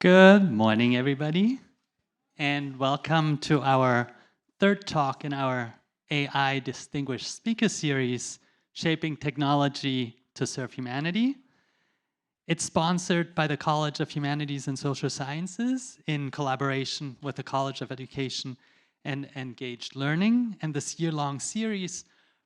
Good morning, everybody, and welcome to our third talk in our AI Distinguished Speaker Series, Shaping Technology to Serve Humanity. It's sponsored by the College of Humanities and Social Sciences in collaboration with the College of Education and Engaged Learning. And this year-long series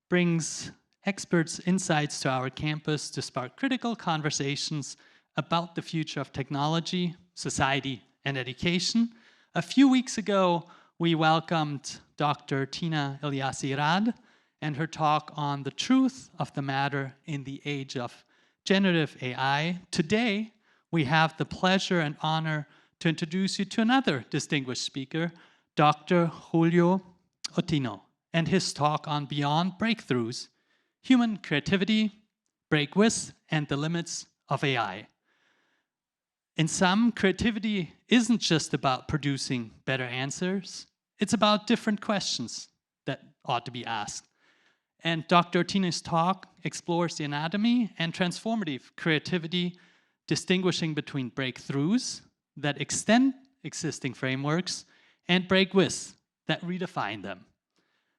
brings experts' insights to our campus to spark critical conversations about the future of technology, society, and education. A few weeks ago, we welcomed Dr. Tina Ilyasirad and her talk on the truth of the matter in the age of generative AI. Today, we have the pleasure and honor to introduce you to another distinguished speaker, Dr. Julio Ottino, and his talk on Beyond Breakthroughs, Human Creativity, Break With, and the Limits of AI. In sum, creativity isn't just about producing better answers, it's about different questions that ought to be asked. And Dr. Ottino's talk explores the anatomy and transformative creativity, distinguishing between breakthroughs that extend existing frameworks and break with that redefine them.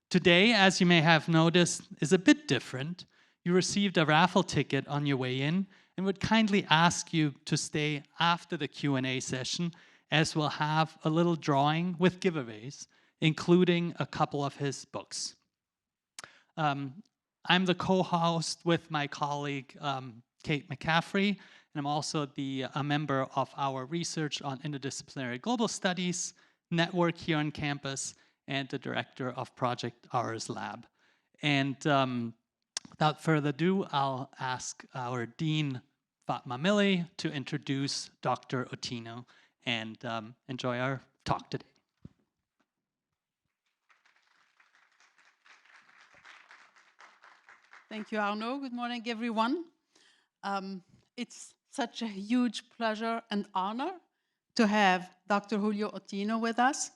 Today, as you may have noticed, is a bit different. You received a raffle ticket on your way in and would kindly ask you to stay after the Q&A session, as we'll have a little drawing with giveaways, including a couple of his books. I'm the co-host with my colleague, Kate McCaffrey, and I'm also a member of our research on interdisciplinary global studies network here on campus, and the director of Project Ours Lab. And without further ado, I'll ask our Dean, Fatma Millie, to introduce Dr. Ottino and enjoy our talk today. Thank you, Arno. Good morning, everyone. It's such a huge pleasure and honor to have Dr. Julio Ottino with us.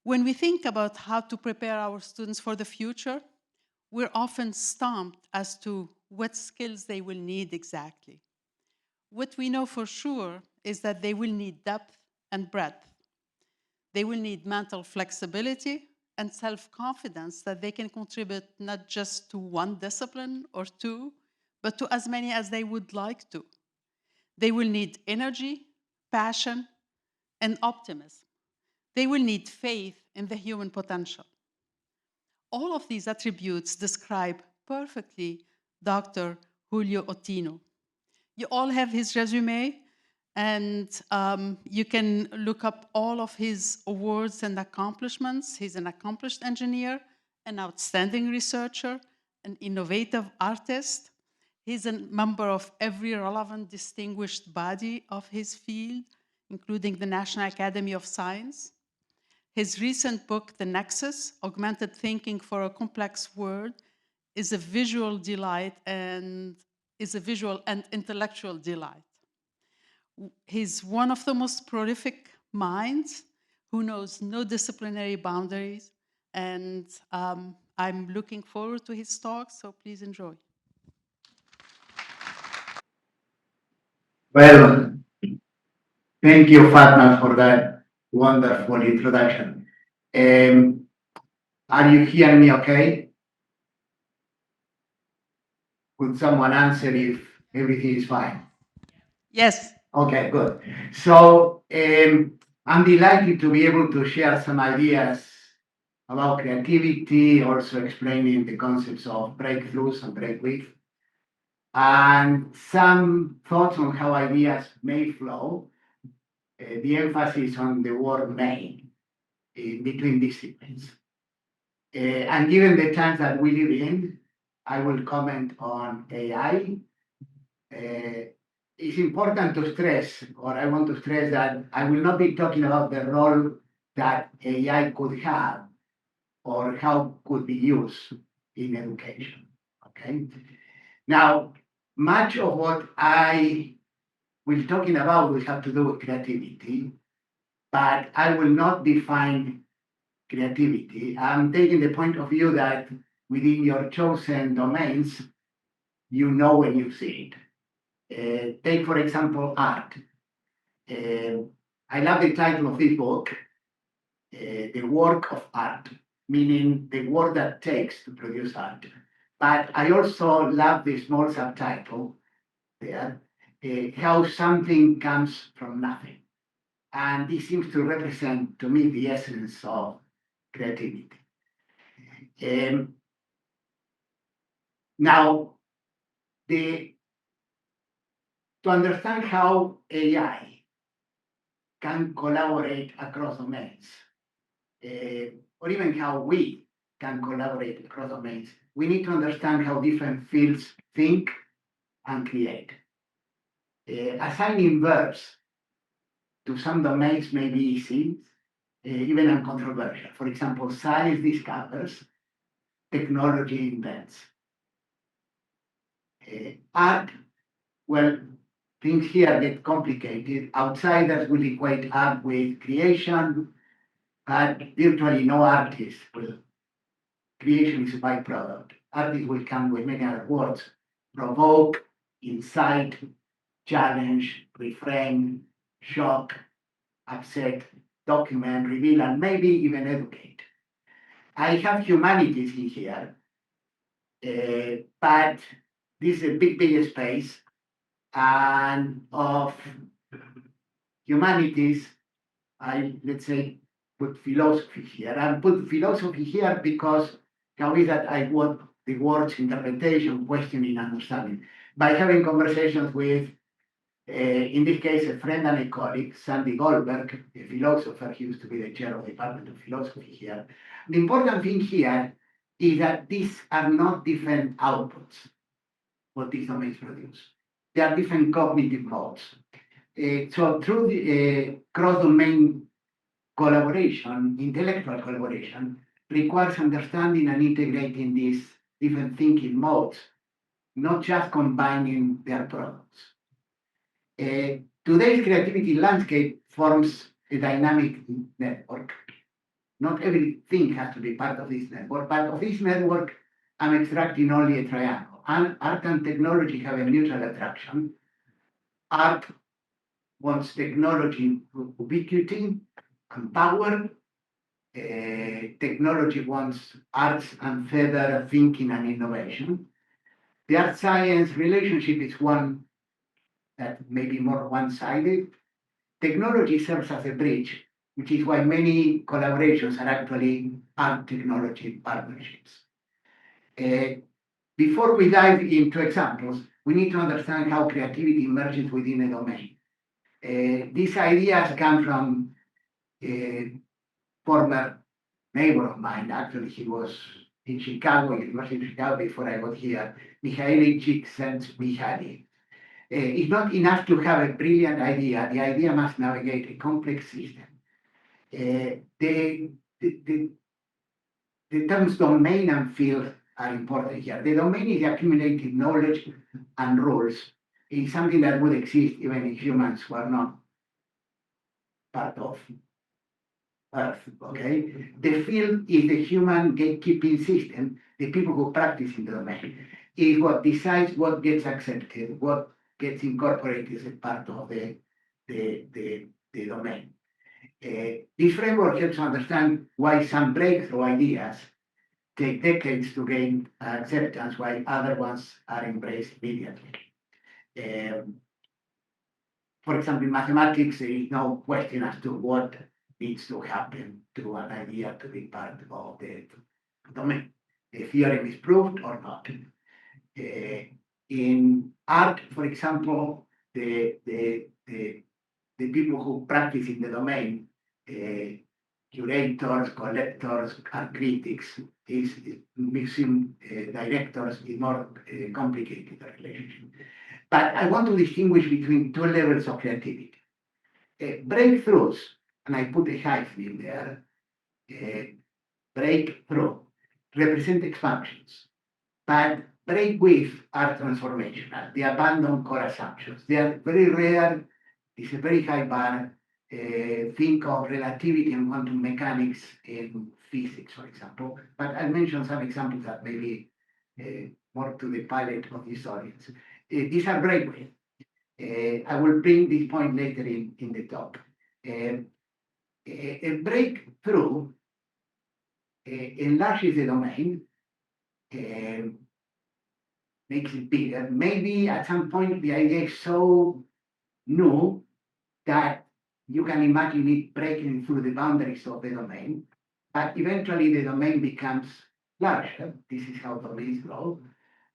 When we think about how to prepare our students for the future, we're often stumped as to what skills they will need exactly. What we know for sure is that they will need depth and breadth. They will need mental flexibility and self-confidence that they can contribute not just to one discipline or two, but to as many as they would like to. They will need energy, passion, and optimism. They will need faith in the human potential. All of these attributes describe perfectly Dr. Julio Ottino. You all have his resume, and you can look up all of his awards and accomplishments. He's an accomplished engineer, an outstanding researcher, an innovative artist. He's a member of every relevant distinguished body of his field, including the National Academy of Science. His recent book, The Nexus, Augmented Thinking for a Complex World, is a visual delight and is a visual and intellectual delight. He's one of the most prolific minds who knows no disciplinary boundaries, and I'm looking forward to his talk, so please enjoy. Well, thank you, Fatma, for that wonderful introduction. Are you hearing me okay? Could someone answer if everything is fine? Yes. Okay, good. So I'm delighted to be able to share some ideas about creativity, also explaining the concepts of breakthroughs and break with, and some thoughts on how ideas may flow. The emphasis on the word may between disciplines. And given the times that we live in, I will comment on AI. It's important to stress, or I want to stress that I will not be talking about the role that AI could have or how could be used in education, okay? Now, much of what I will be talking about will have to do with creativity, but I will not define creativity. I'm taking the point of view that within your chosen domains, you know when you see it. Take, for example, art. I love the title of this book, The Work of Art, meaning the work that takes to produce art. But I also love the small subtitle there, how something comes from nothing. And this seems to represent, to me, the essence of creativity. Now, to understand how AI can collaborate across domains, or even how we can collaborate across domains, we need to understand how different fields think and create. Assigning verbs to some domains may be easy, even uncontroversial. For example, science discovers, technology invents. Art, well, things here get complicated. Outsiders will equate art with creation, but virtually no artist will. Creation is a byproduct. Artists will come with many other words: provoke, incite, challenge, reframe, shock, upset, document, reveal, and maybe even educate. I have humanities in here, but this is a big space, and of humanities, let's say, put philosophy here. And put philosophy here because how is that I want the words interpretation, questioning, understanding. By having conversations with, in this case, a friend and a colleague, Sandy Goldberg, a philosopher, he used to be the chair of the Department of Philosophy here. The important thing here is that these are not different outputs, what these domains produce. They are different cognitive modes. So through the cross-domain collaboration, intellectual collaboration, requires understanding and integrating these different thinking modes, not just combining their products. Today's creativity landscape forms a dynamic network. Not everything has to be part of this network, but of this network, I'm extracting only a triangle. And art and technology have a mutual attraction. Art wants technology ubiquity and power. Technology wants arts and further thinking and innovation. The art science relationship is one that may be more one-sided. Technology serves as a bridge, which is why many collaborations are actually art technology partnerships. Before we dive into examples, we need to understand how creativity emerges within a domain. These ideas come from a former neighbor of mine. Actually, he was in Chicago, University of Chicago before I got here, Mihaly Csikszentmihalyi. It's not enough to have a brilliant idea. The idea must navigate a complex system. The terms domain and field are important here. The domain is accumulated knowledge and rules. It's something that would exist even if humans were not part of Earth. Okay? The field is the human gatekeeping system, the people who practice in the domain. Is what decides what gets accepted, what gets incorporated as a part of the domain. This framework helps understand why some breakthrough ideas take decades to gain acceptance, while other ones are embraced immediately. For example, in mathematics, there is no question as to what needs to happen to an idea to be part of the domain. The theorem is proved or not. In art, for example, the people who practice in the domain, curators, collectors, art critics, museum directors, is more complicated relationship. But I want to distinguish between two levels of creativity. Breakthroughs, and I put a hyphen in there, breakthrough represent expansions, but break with are transformational. They abandon core assumptions. They are very rare. It's a very high bar. Think of relativity and quantum mechanics in physics, for example. But I'll mention some examples that may be more to the palate of this audience. These are breakthroughs. I will bring this point later in the talk. A breakthrough enlarges the domain, makes it bigger. Maybe at some point the idea is so new that you can imagine it breaking through the boundaries of the domain, but eventually the domain becomes larger. This is how domains grow,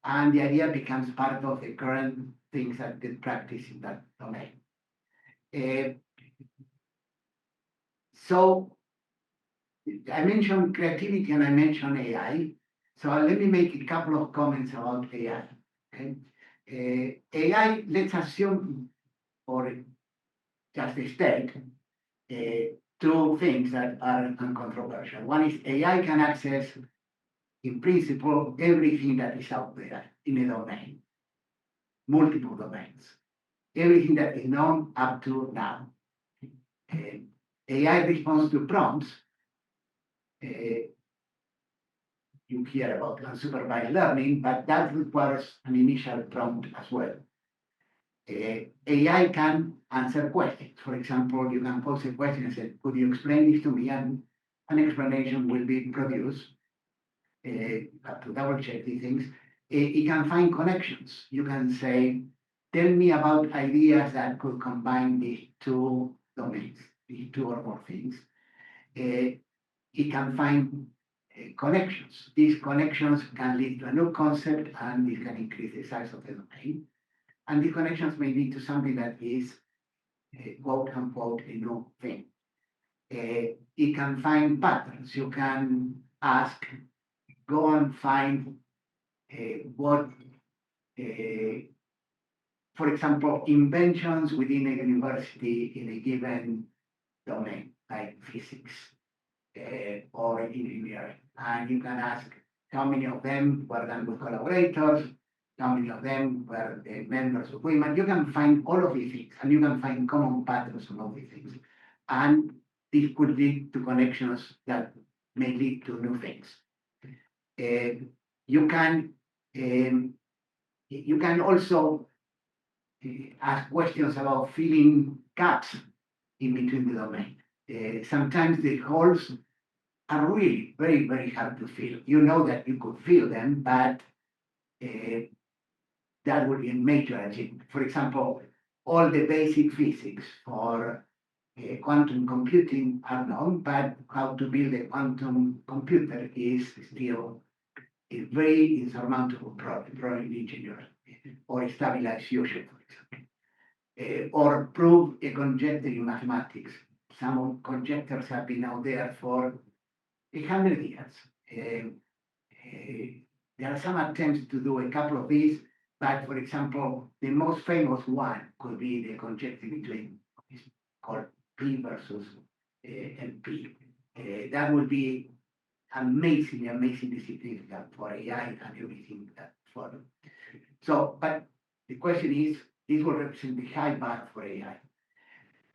and the idea becomes part of the current things that get practiced in that domain. So I mentioned creativity and I mentioned AI. So let me make a couple of comments about AI. Okay? AI, let's assume, or just state, two things that are uncontroversial. One is AI can access, in principle, everything that is out there in a domain, multiple domains, everything that is known up to now. AI responds to prompts. You hear about unsupervised learning, but that requires an initial prompt as well. AI can answer questions. For example, you can pose a question and say, could you explain this to me? And an explanation will be produced. Have to double check these things. It can find connections. You can say, tell me about ideas that could combine these two domains, these two or more things. It can find connections. These connections can lead to a new concept and it can increase the size of the domain. And the connections may lead to something that is, quote unquote, a new thing. It can find patterns. You can ask, go and find what, for example, inventions within a university in a given domain, like physics or engineering. And you can ask how many of them were done with collaborators, how many of them were members of women. You can find all of these things, and you can find common patterns on all these things. And this could lead to connections that may lead to new things. You can also ask questions about filling gaps in between the domain. Sometimes the holes are really very, very hard to fill. You know that you could fill them, but that would be a major achievement. For example, all the basic physics for quantum computing are known, but how to build a quantum computer is still a very insurmountable problem in engineering, or stabilize fusion, for example, or prove a conjecture in mathematics. Some conjectures have been out there for 100 years. There are some attempts to do a couple of these, but for example, the most famous one could be the conjecture between called P versus NP. That would be amazingly significant for AI and everything that follows. So, but the question is, this will represent the high bar for AI.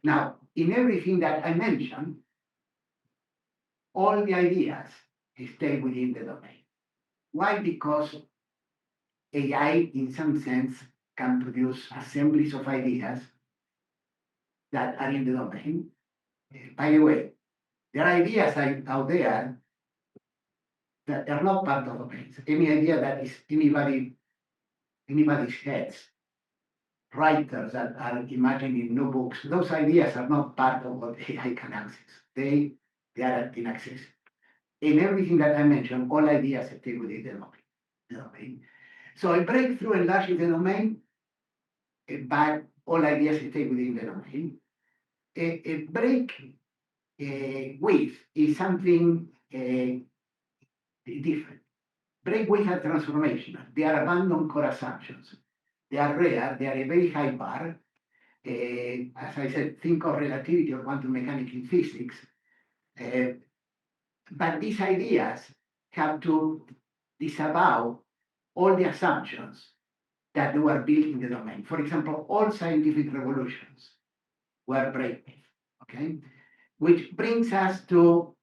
Now, in everything that I mentioned, all the ideas stay within the domain. Why? Because AI, in some sense, can produce assemblies of ideas that are in the domain. By the way, there are ideas out there that are not part of domains. Any idea that is anybody's heads, writers that are imagining new books, those ideas are not part of what AI can access. They are inaccessible. In everything that I mentioned, all ideas stay within the domain. So a breakthrough enlarges the domain, but all ideas stay within the domain. A break width is something different. Break width are transformational. They are abandoned core assumptions. They are rare. They are a very high bar. As I said, think of relativity or quantum mechanics in physics. But these ideas have to disavow all the assumptions that were built in the domain. For example, all scientific revolutions were breakthrough, okay? Which brings us to,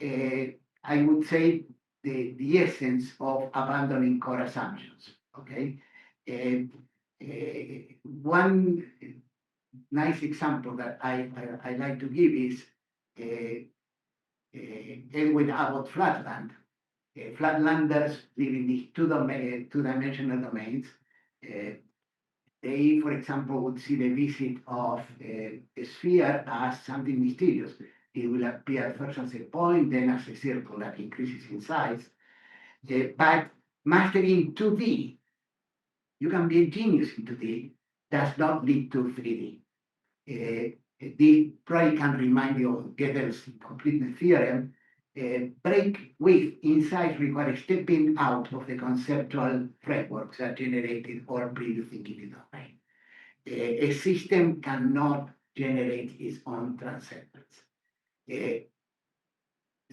I would say, the essence of abandoning core assumptions, okay? One nice example that I like to give is Edwin Abbott Flatland. Flatlanders live in these two-dimensional domains. They, for example, would see the visit of a sphere as something mysterious. It will appear first as a point, then as a circle that increases in size. But mastering 2D, you can be a genius in 2D, does not lead to 3D. This probably can remind you of Gödel's completeness theorem. Break width insight requires stepping out of the conceptual frameworks that generated all previous thinking in the domain. A system cannot generate its own transcendence.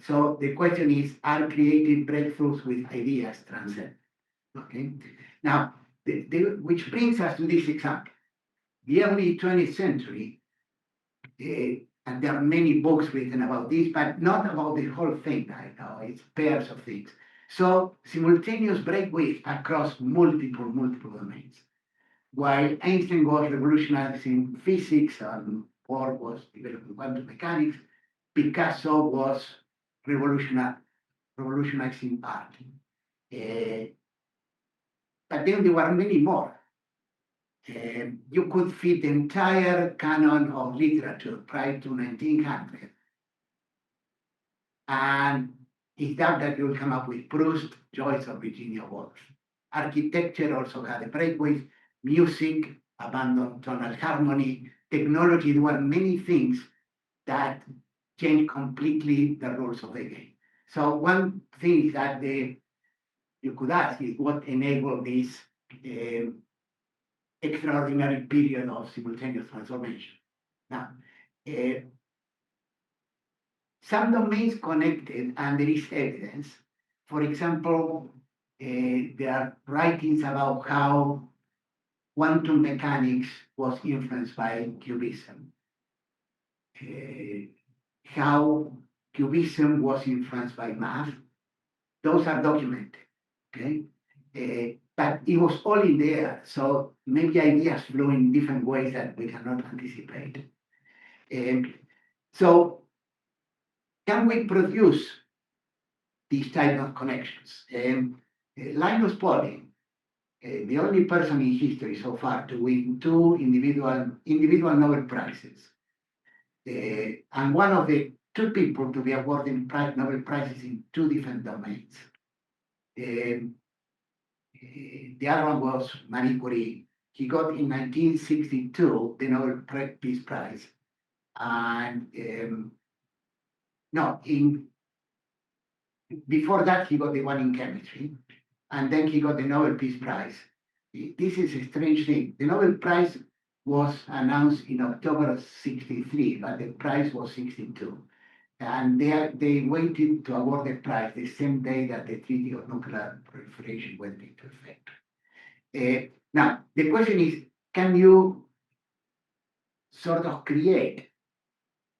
So the question is, are creative breakthroughs with ideas transcendent? Okay. Now, which brings us to this example. The early 20th century, and there are many books written about this, but not about the whole thing right now. It's pairs of things. So simultaneous break width across multiple domains. While Einstein was revolutionizing physics and Bohr was developing quantum mechanics, Picasso was revolutionizing art. But then there were many more. You could fit the entire canon of literature prior to 1900. And it's doubt that you'll come up with Proust, Joyce, or Virginia Woolf. Architecture also had a breakaway, music, abandoned tonal harmony, technology. There were many things that changed completely the rules of the game. So one thing that you could ask is what enabled this extraordinary period of simultaneous transformation. Now, some domains connected, and there is evidence. For example, there are writings about how quantum mechanics was influenced by cubism, how cubism was influenced by math. Those are documented, okay? But it was all in there, so maybe ideas flow in different ways that we cannot anticipate. So can we produce these type of connections? Linus Pauling, the only person in history so far to win two individual Nobel Prizes, and one of the two people to be awarded Nobel Prizes in two different domains. The other one was Marie Curie. He got in 1962 the Nobel Peace Prize, and before that he got the one in chemistry, and then he got the Nobel Peace Prize. This is a strange thing. The Nobel Prize was announced in October of 63, but the prize was 62. And they waited to award the prize the same day that the Treaty of Nuclear Proliferation went into effect. Now, the question is, can you sort of create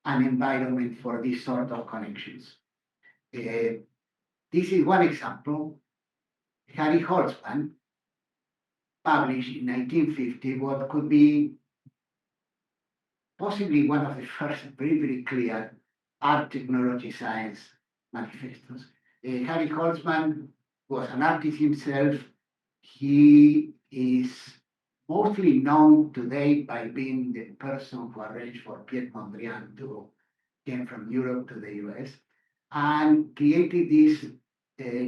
an environment for these sort of connections? This is one example. Harry Holtzman published in 1950 what could be possibly one of the first very clear art, technology, science manifestos. Harry Holtzman was an artist himself. He is mostly known today by being the person who arranged for Piet Mondrian to came from Europe to the US and created this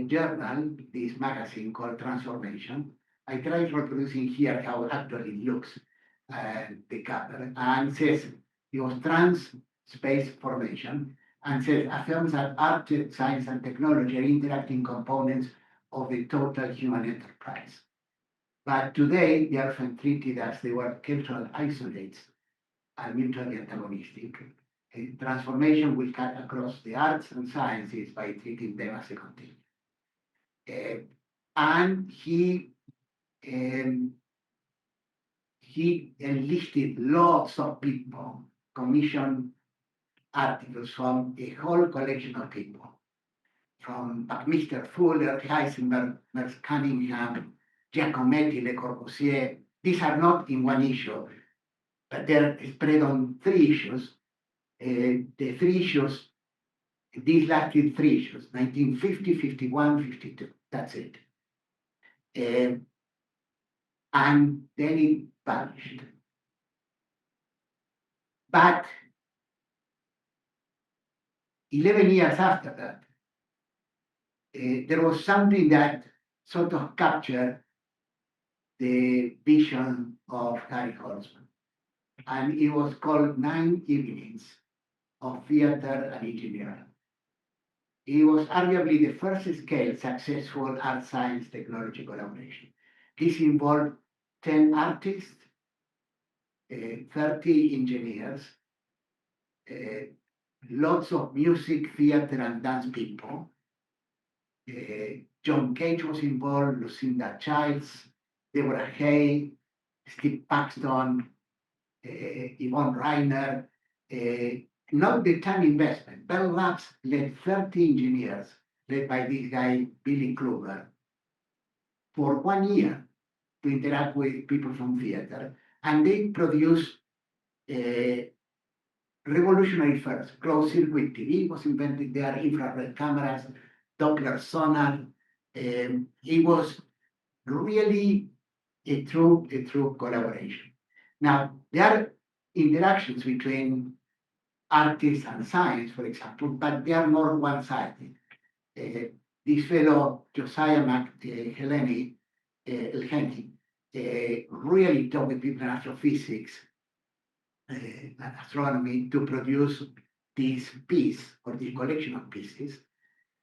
journal, this magazine called Transformation. I tried reproducing here how actually it looks, the cover, and says it was trans space formation, and says affirms that art, science, and technology are interacting components of the total human enterprise. But today, they are often treated as they were cultural isolates and mutually antagonistic. Transformation will cut across the arts and sciences by treating them as a continuum. And he enlisted lots of people, commissioned articles from a whole collection of people, from Buckminster Fuller, Heisenberg, Merce Cunningham, Giacometti, Le Corbusier, these are not in one issue, but they're spread on three issues. The three issues, these lasted three issues, 1950, 51, 52. That's it. And then it vanished. But 11 years after that, there was something that sort of captured the vision of Harry Holzman. And it was called 9 Evenings of Theater and Engineering. It was arguably the first scale successful art science technology collaboration. This involved 10 artists, 30 engineers, lots of music, theater, and dance people. John Cage was involved, Lucinda Childs, Deborah Hay, Steve Paxton, Yvonne Reiner. Not the time investment. Bell Labs led 30 engineers, led by this guy, Billy Kluger, for 1 year to interact with people from theater. And they produced revolutionary first. Closed circuit TV was invented there, infrared cameras, Doppler sonar. It was really a true collaboration. Now, there are interactions between artists and science, for example, but they are more one-sided. This fellow, Josiah Heleni, Elheni, really talked with people in astrophysics and astronomy to produce this piece or this collection of pieces,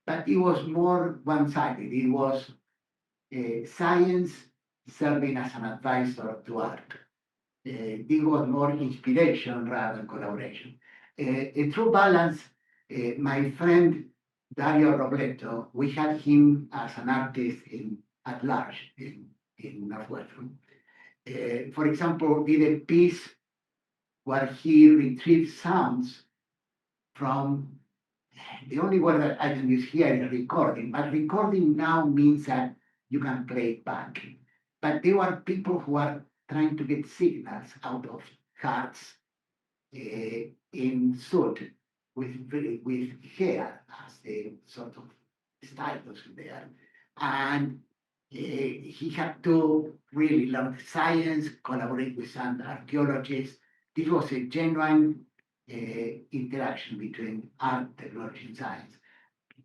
but it was more one-sided. It was science serving as an advisor to art. This was more inspiration rather than collaboration. A true balance, my friend Dario Robleto, we had him as an artist at large in Northwestern. For example, did a piece where he retrieved sounds from, the only word that I can use here is recording, but recording now means that you can play it back. But there were people who are trying to get signals out of hearts in suit with hair as a sort of status there. And he had to really learn science, collaborate with some archaeologists. This was a genuine interaction between art, technology, and science.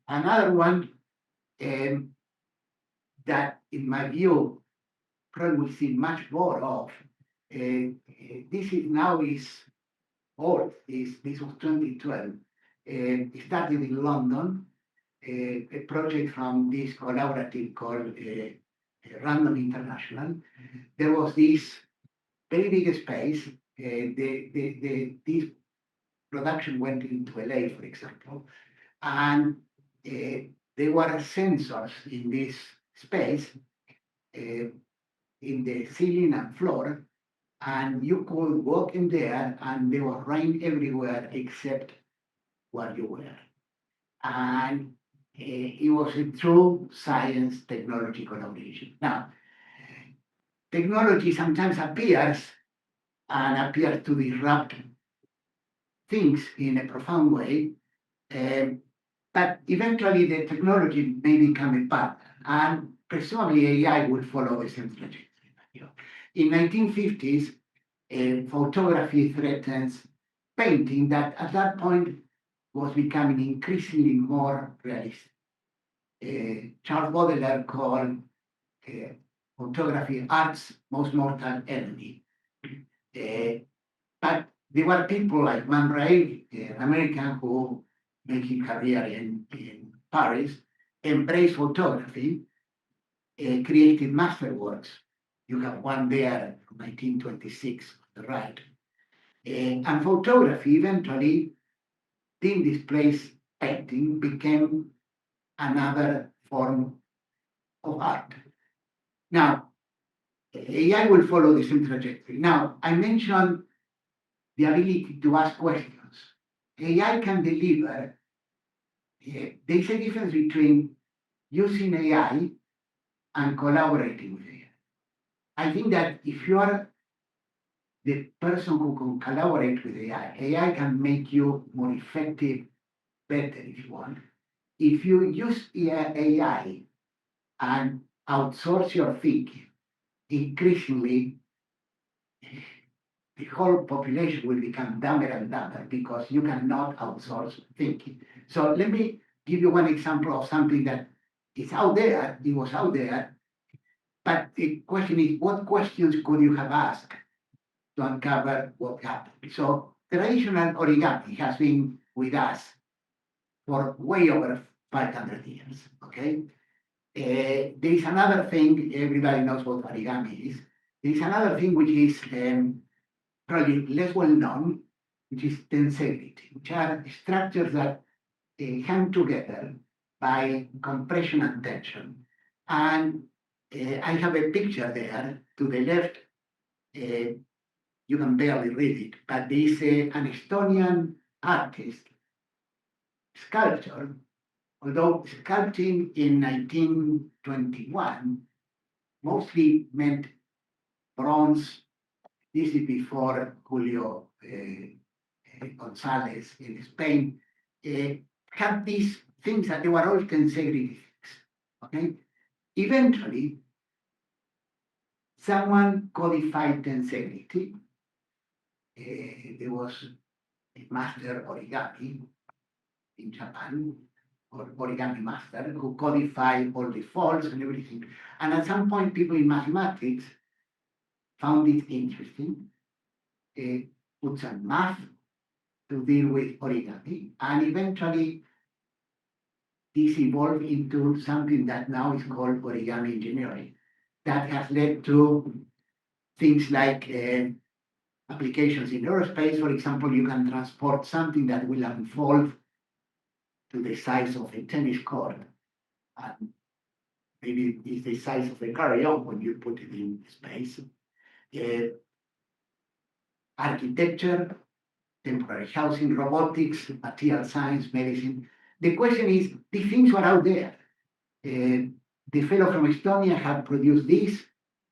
Another one that, in my view, probably will see much more of. This is now is old. This was 2012. It started in London, a project from this collaborative called Random International. There was this very big space. This production went into LA, for example, and there were sensors in this space, in the ceiling and floor, and you could walk in there and there was rain everywhere except where you were. And it was a true science technology collaboration. Now, technology sometimes appears to disrupt things in a profound way, but eventually the technology may become a partner, and presumably AI will follow the same trajectory. In 1950s, photography threatens painting that at that point was becoming increasingly more realistic. Charles Baudelaire called photography art's most mortal enemy. But there were people like Man Ray, an American who made his career in Paris, embraced photography, created masterworks. You have one there from 1926 on the right. And photography eventually didn't displace painting, became another form of art. Now, AI will follow the same trajectory. Now, I mentioned the ability to ask questions. AI can deliver, there's a difference between using AI and collaborating with AI. I think that if you are the person who can collaborate with AI, AI can make you more effective, better if you want. If you use AI and outsource your thinking, increasingly the whole population will become dumber and dumber because you cannot outsource thinking. So let me give you one example of something that is out there, it was out there, but the question is, what questions could you have asked to uncover what happened? So traditional origami has been with us for way over 500 years, okay? There is another thing, everybody knows what origami is. There is another thing which is probably less well known, which is tensegrity, which are structures that hang together by compression and tension. And I have a picture there to the left. You can barely read it, but there is an Estonian artist, sculptor, although sculpting in 1921 mostly meant bronze. This is before Julio Gonzalez in Spain had these things that they were all tensegrity things. Okay, eventually someone codified tensegrity. There was a master origami in Japan, or origami master, who codified all the folds and everything. And at some point, people in mathematics found it interesting, put some math to deal with origami, and eventually this evolved into something that now is called origami engineering. That has led to things like applications in aerospace. For example, you can transport something that will unfold to the size of a tennis court. And maybe it's the size of a carry-on when you put it in space. Architecture, temporary housing, robotics, material science, medicine. The question is, these things were out there. The fellow from Estonia had produced this.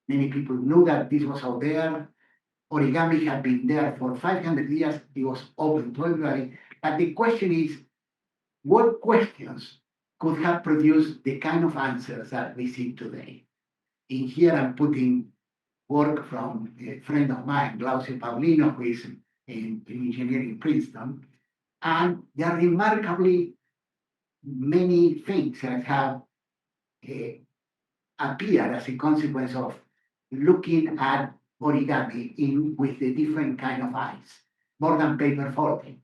Many people knew that this was out there. Origami had been there for 500 years. It was open to everybody. But the question is, what questions could have produced the kind of answers that we see today? In here, I'm putting work from a friend of mine, Glaucio Paulino, who is in engineering in Princeton. And there are remarkably many things that have appeared as a consequence of looking at origami in with a different kind of eyes, more than paper folding.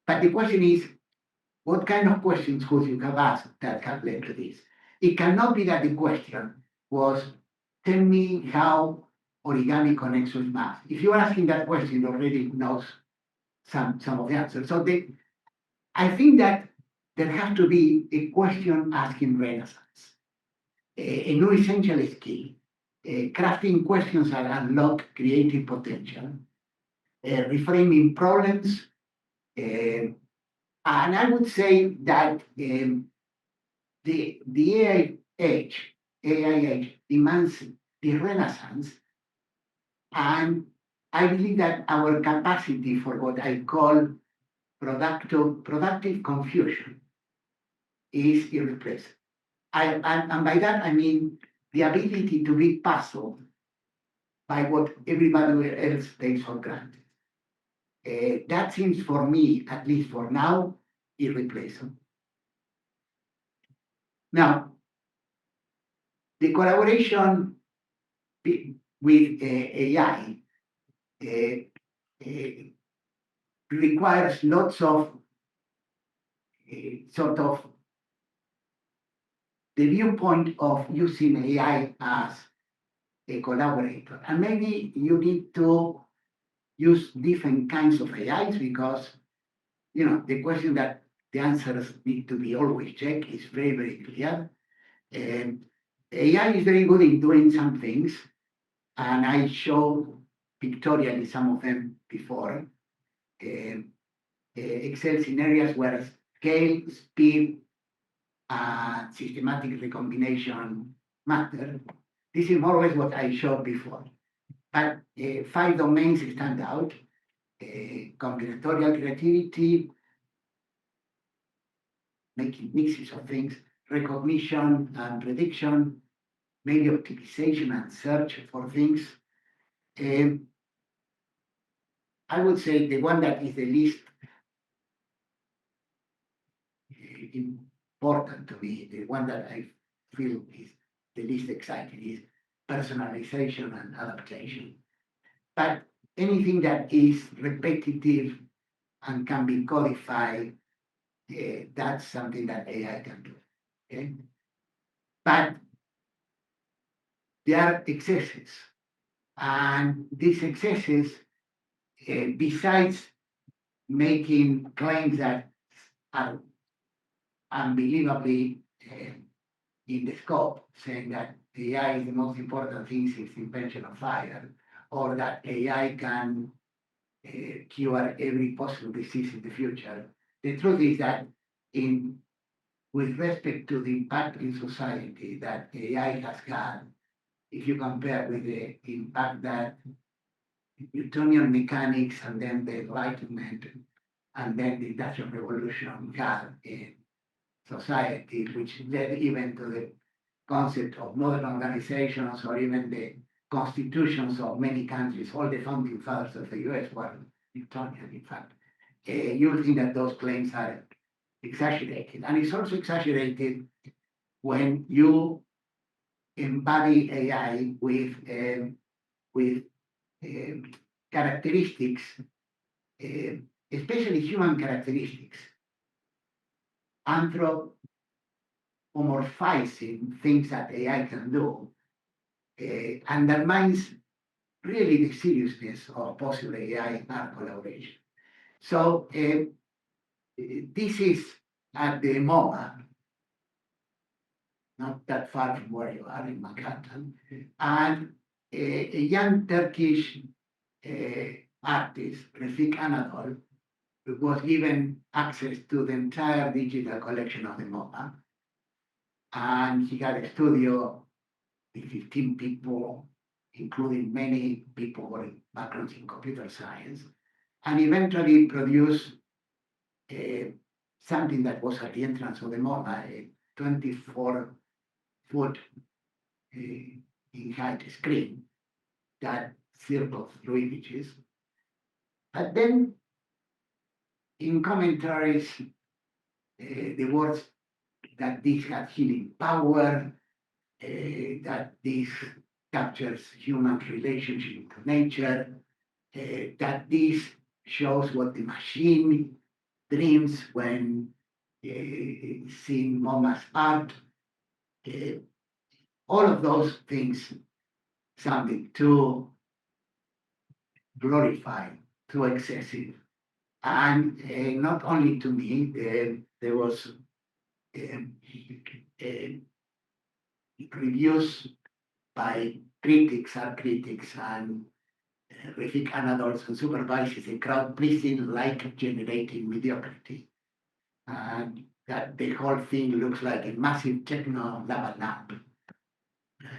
But the question is, what kind of questions could you have asked that have led to this? It cannot be that the question was, tell me how origami connects with math. If you're asking that question, you already knows some of the answers. So I think that there has to be a question asking renaissance, a new essential skill, crafting questions that unlock creative potential, reframing problems. And I would say that the AI age demands the renaissance. And I believe that our capacity for what I call productive confusion is irreplaceable. And by that, I mean the ability to be puzzled by what everybody else takes for granted. That seems for me, at least for now, irreplaceable. Now, the collaboration with AI requires lots of sort of the viewpoint of using AI as a collaborator. And maybe you need to use different kinds of AIs because, the question that the answers need to be always checked is very, very clear. AI is very good in doing some things, and I showed pictorially some of them before. Excels in areas where scale, speed, and systematic recombination matter. This is more or less what I showed before. But 5 domains stand out: combinatorial creativity, making mixes of things, recognition and prediction, maybe optimization and search for things. I would say the one that is the least important to me, the one that I feel is the least exciting, is personalization and adaptation. But anything that is repetitive and can be codified, that's something that AI can do. Okay? But there are excesses. And these excesses, besides making claims that are unbelievably in the scope, saying that AI is the most important thing since the invention of fire, or that AI can cure every possible disease in the future. The truth is that with respect to the impact in society that AI has had, if you compare with the impact that Newtonian mechanics and then the Enlightenment and then the Industrial Revolution had in society, which led even to the concept of modern organizations or even the constitutions of many countries. All the founding fathers of the US were Newtonian, in fact. You'll think that those claims are exaggerated. And it's also exaggerated when you embody AI with characteristics, especially human characteristics, anthropomorphizing things that AI can do, undermines really the seriousness of possible AI art collaboration. So this is at the MoMA, not that far from where you are in Manhattan, and a young Turkish artist, Refik Anadol, was given access to the entire digital collection of the MoMA. And he had a studio with 15 people, including many people with backgrounds in computer science, and eventually produced something that was at the entrance of the MoMA, a 24-foot in height screen that circles through images. But then in commentaries, the words that this has healing power, that this captures human relationship to nature, that this shows what the machine dreams when seeing MoMA's art. All of those things sounded too glorified, too excessive. And not only to me, there was reviews by critics, art critics, and Refik Anadol supervises a crowd pleasing, like generating mediocrity. And that the whole thing looks like a massive techno lava lamp.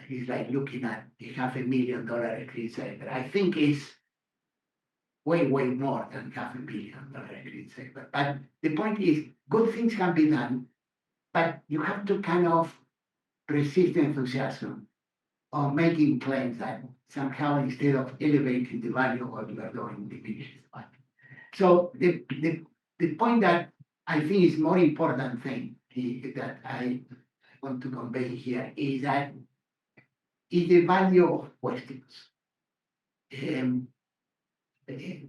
It's like looking at a $500,000 screensaver. I think it's way, way more than $500,000 screensaver. But the point is, good things can be done, but you have to kind of resist the enthusiasm of making claims that somehow instead of elevating the value of what you are doing, diminishes the value. So the point that I think is more important thing that I want to convey here is that is the value of questions.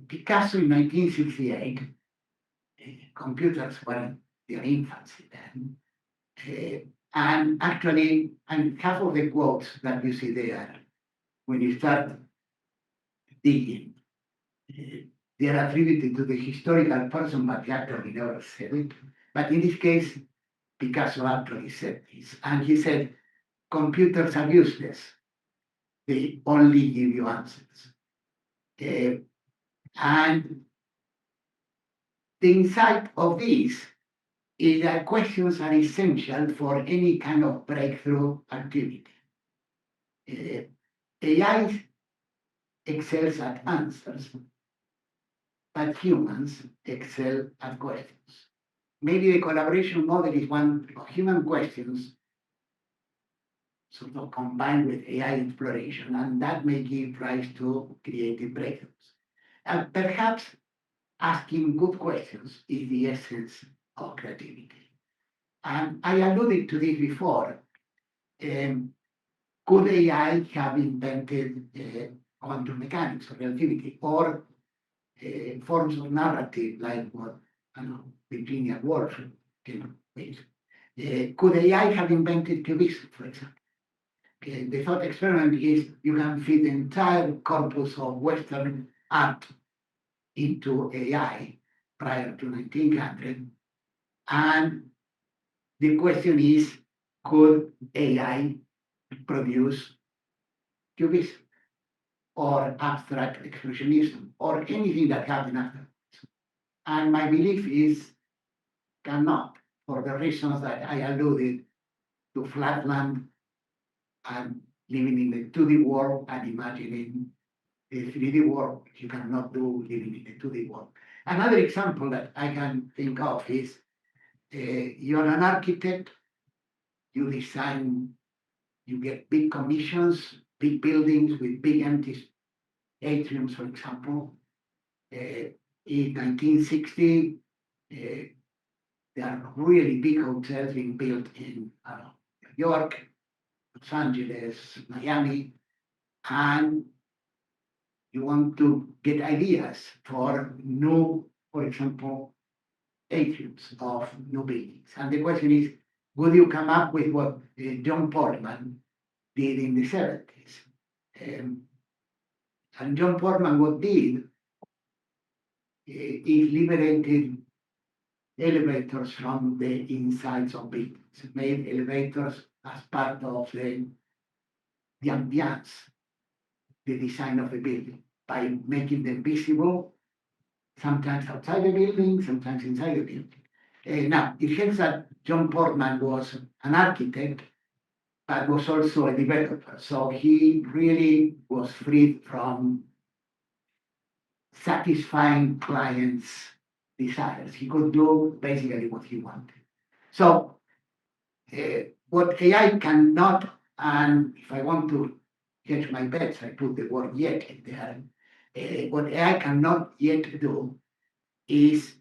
Picasso in 1968, computers were in their infancy then. And actually, and half of the quotes that you see there, when you start digging, they are attributed to the historical person, but he actually never said it. But in this case, Picasso actually said this. And he said, computers are useless. They only give you answers. And the insight of this is that questions are essential for any kind of breakthrough activity. AI excels at answers, but humans excel at questions. Maybe the collaboration model is one of human questions sort of combined with AI exploration, and that may give rise to creative breakthroughs. And perhaps asking good questions is the essence of creativity. And I alluded to this before. Could AI have invented quantum mechanics or relativity or forms of narrative like what I don't know, Virginia Woolf can make? Could AI have invented cubism, for example? The thought experiment is you can fit the entire corpus of Western art into AI prior to 1900. And the question is, could AI produce cubism or abstract expressionism or anything that happened afterwards? And my belief is cannot, for the reasons that I alluded to flatland and living in the 2D world and imagining the 3D world, you cannot do living in the 2D world. Another example that I can think of is you're an architect, you design, you get big commissions, big buildings with big empty atriums, for example. In 1960, there are really big hotels being built in New York, Los Angeles, Miami, and you want to get ideas for new, for example, atriums of new buildings. And the question is, would you come up with what John Portman did in the 70s? And John Portman what did is liberated elevators from the insides of buildings, made elevators as part of the ambiance, the design of the building, by making them visible, sometimes outside the building, sometimes inside the building. Now, it helps that John Portman was an architect, but was also a developer. So he really was freed from satisfying clients' desires. He could do basically what he wanted. So what AI cannot, and if I want to hedge my bets, I put the word yet in there. What AI cannot yet do is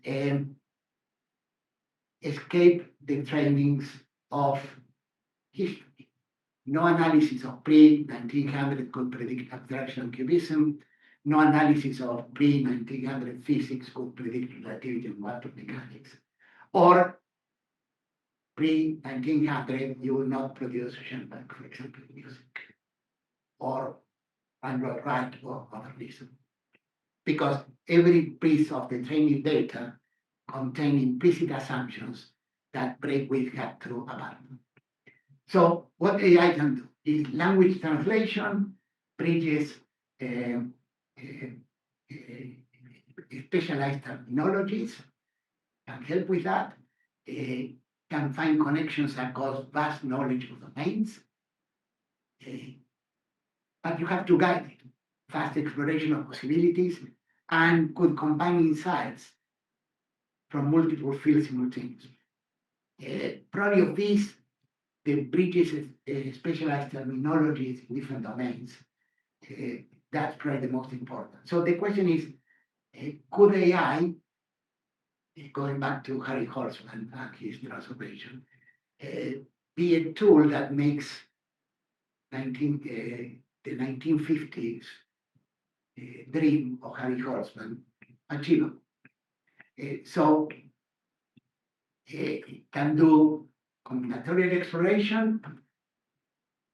escape the trainings of history. No analysis of pre-1900 could predict abstraction and cubism. No analysis of pre-1900 physics could predict relativity and quantum mechanics. Or pre-1900, you will not produce Schoenberg, for example, music, or Android Wright or other reason. Because every piece of the training data contains implicit assumptions that Braithwaite had to abandon. So what AI can do is language translation, bridges specialized terminologies, can help with that, can find connections across vast knowledge of domains, but you have to guide it. Fast exploration of possibilities and could combine insights from multiple fields simultaneously. Probably of these, the bridges specialized terminologies in different domains, that's probably the most important. So the question is, could AI, going back to Harry Holtzman and his transformation, be a tool that makes the 1950s dream of Harry Holtzman achievable? So it can do combinatorial exploration,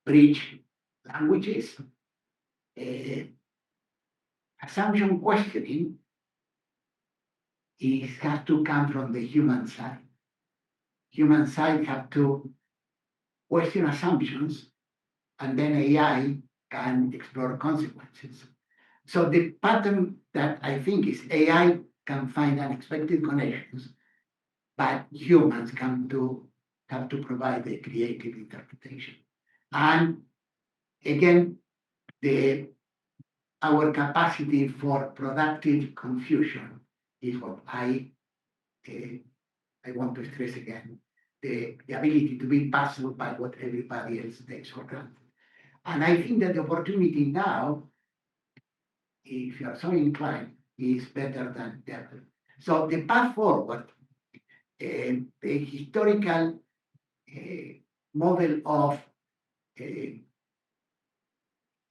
bridge languages, assumption questioning has to come from the human side. Human side have to question assumptions, and then AI can explore consequences. So the pattern that I think is AI can find unexpected connections, but humans have to provide the creative interpretation. And again, our capacity for productive confusion is what I want to stress again, the ability to be puzzled by what everybody else takes for granted. And I think that the opportunity now, if you are so inclined, is better than ever. So the path forward, the historical model of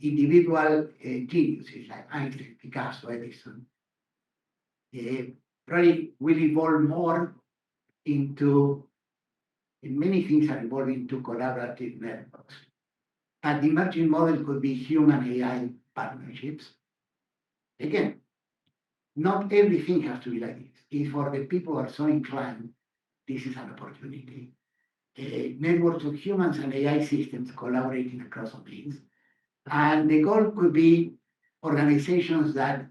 individual geniuses like Einstein, Picasso, Edison, probably will evolve more into, and many things are evolving into collaborative networks. And the emerging model could be human AI partnerships. Again, not everything has to be like this. If for the people who are so inclined, this is an opportunity. Networks of humans and AI systems collaborating across domains. And the goal could be organizations that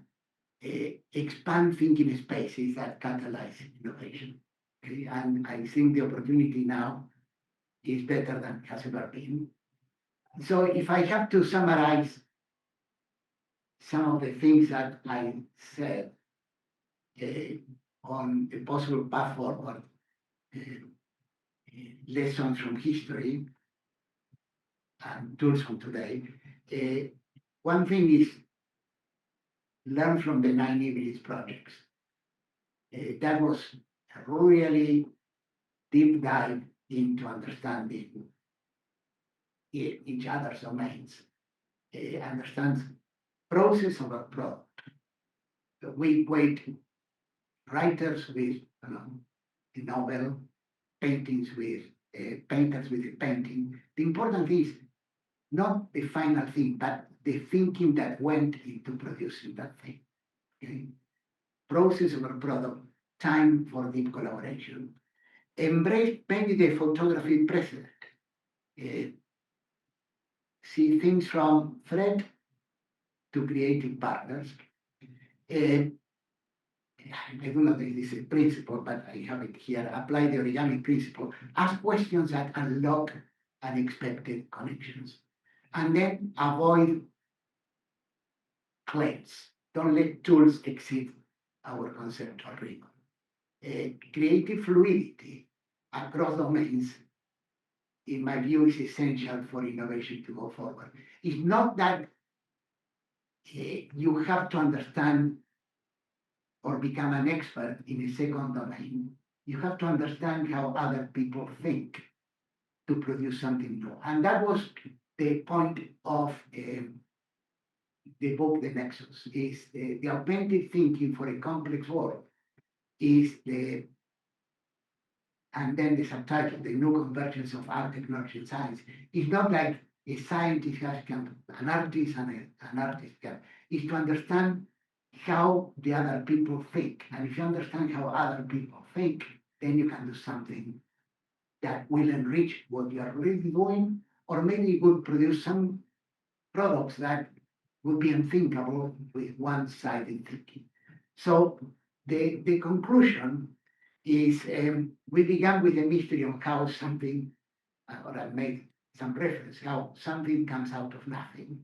expand thinking spaces that catalyze innovation. Okay? And I think the opportunity now is better than it has ever been. So if I have to summarize some of the things that I said on the possible path forward, lessons from history and tools from today, one thing is learn from the 9 Evilist projects. That was a really deep dive into understanding each other's domains, understands process over product. We equate writers with a novel, paintings with painters with a painting. The important thing is not the final thing, but the thinking that went into producing that thing. Okay? Process over product, time for deep collaboration. Embrace maybe the photography precedent. See things from thread to creative partners. I don't know if this is a principle, but I have it here. Apply the origami principle. Ask questions that unlock unexpected connections. And then avoid claims. Don't let tools exceed our conceptual rigor. Creative fluidity across domains, in my view, is essential for innovation to go forward. It's not that you have to understand or become an expert in a second domain. You have to understand how other people think to produce something new. And that was the point of the book, The Nexus, is the augmented thinking for a complex world is the, and then the subtitle, the new convergence of art, technology, and science. It's not like a scientist has come, an artist and an artist can. It's to understand how the other people think. And if you understand how other people think, then you can do something that will enrich what you are already doing, or maybe you could produce some products that would be unthinkable with one-sided thinking. So the conclusion is we began with a mystery of how something, or I made some reference, how something comes out of nothing,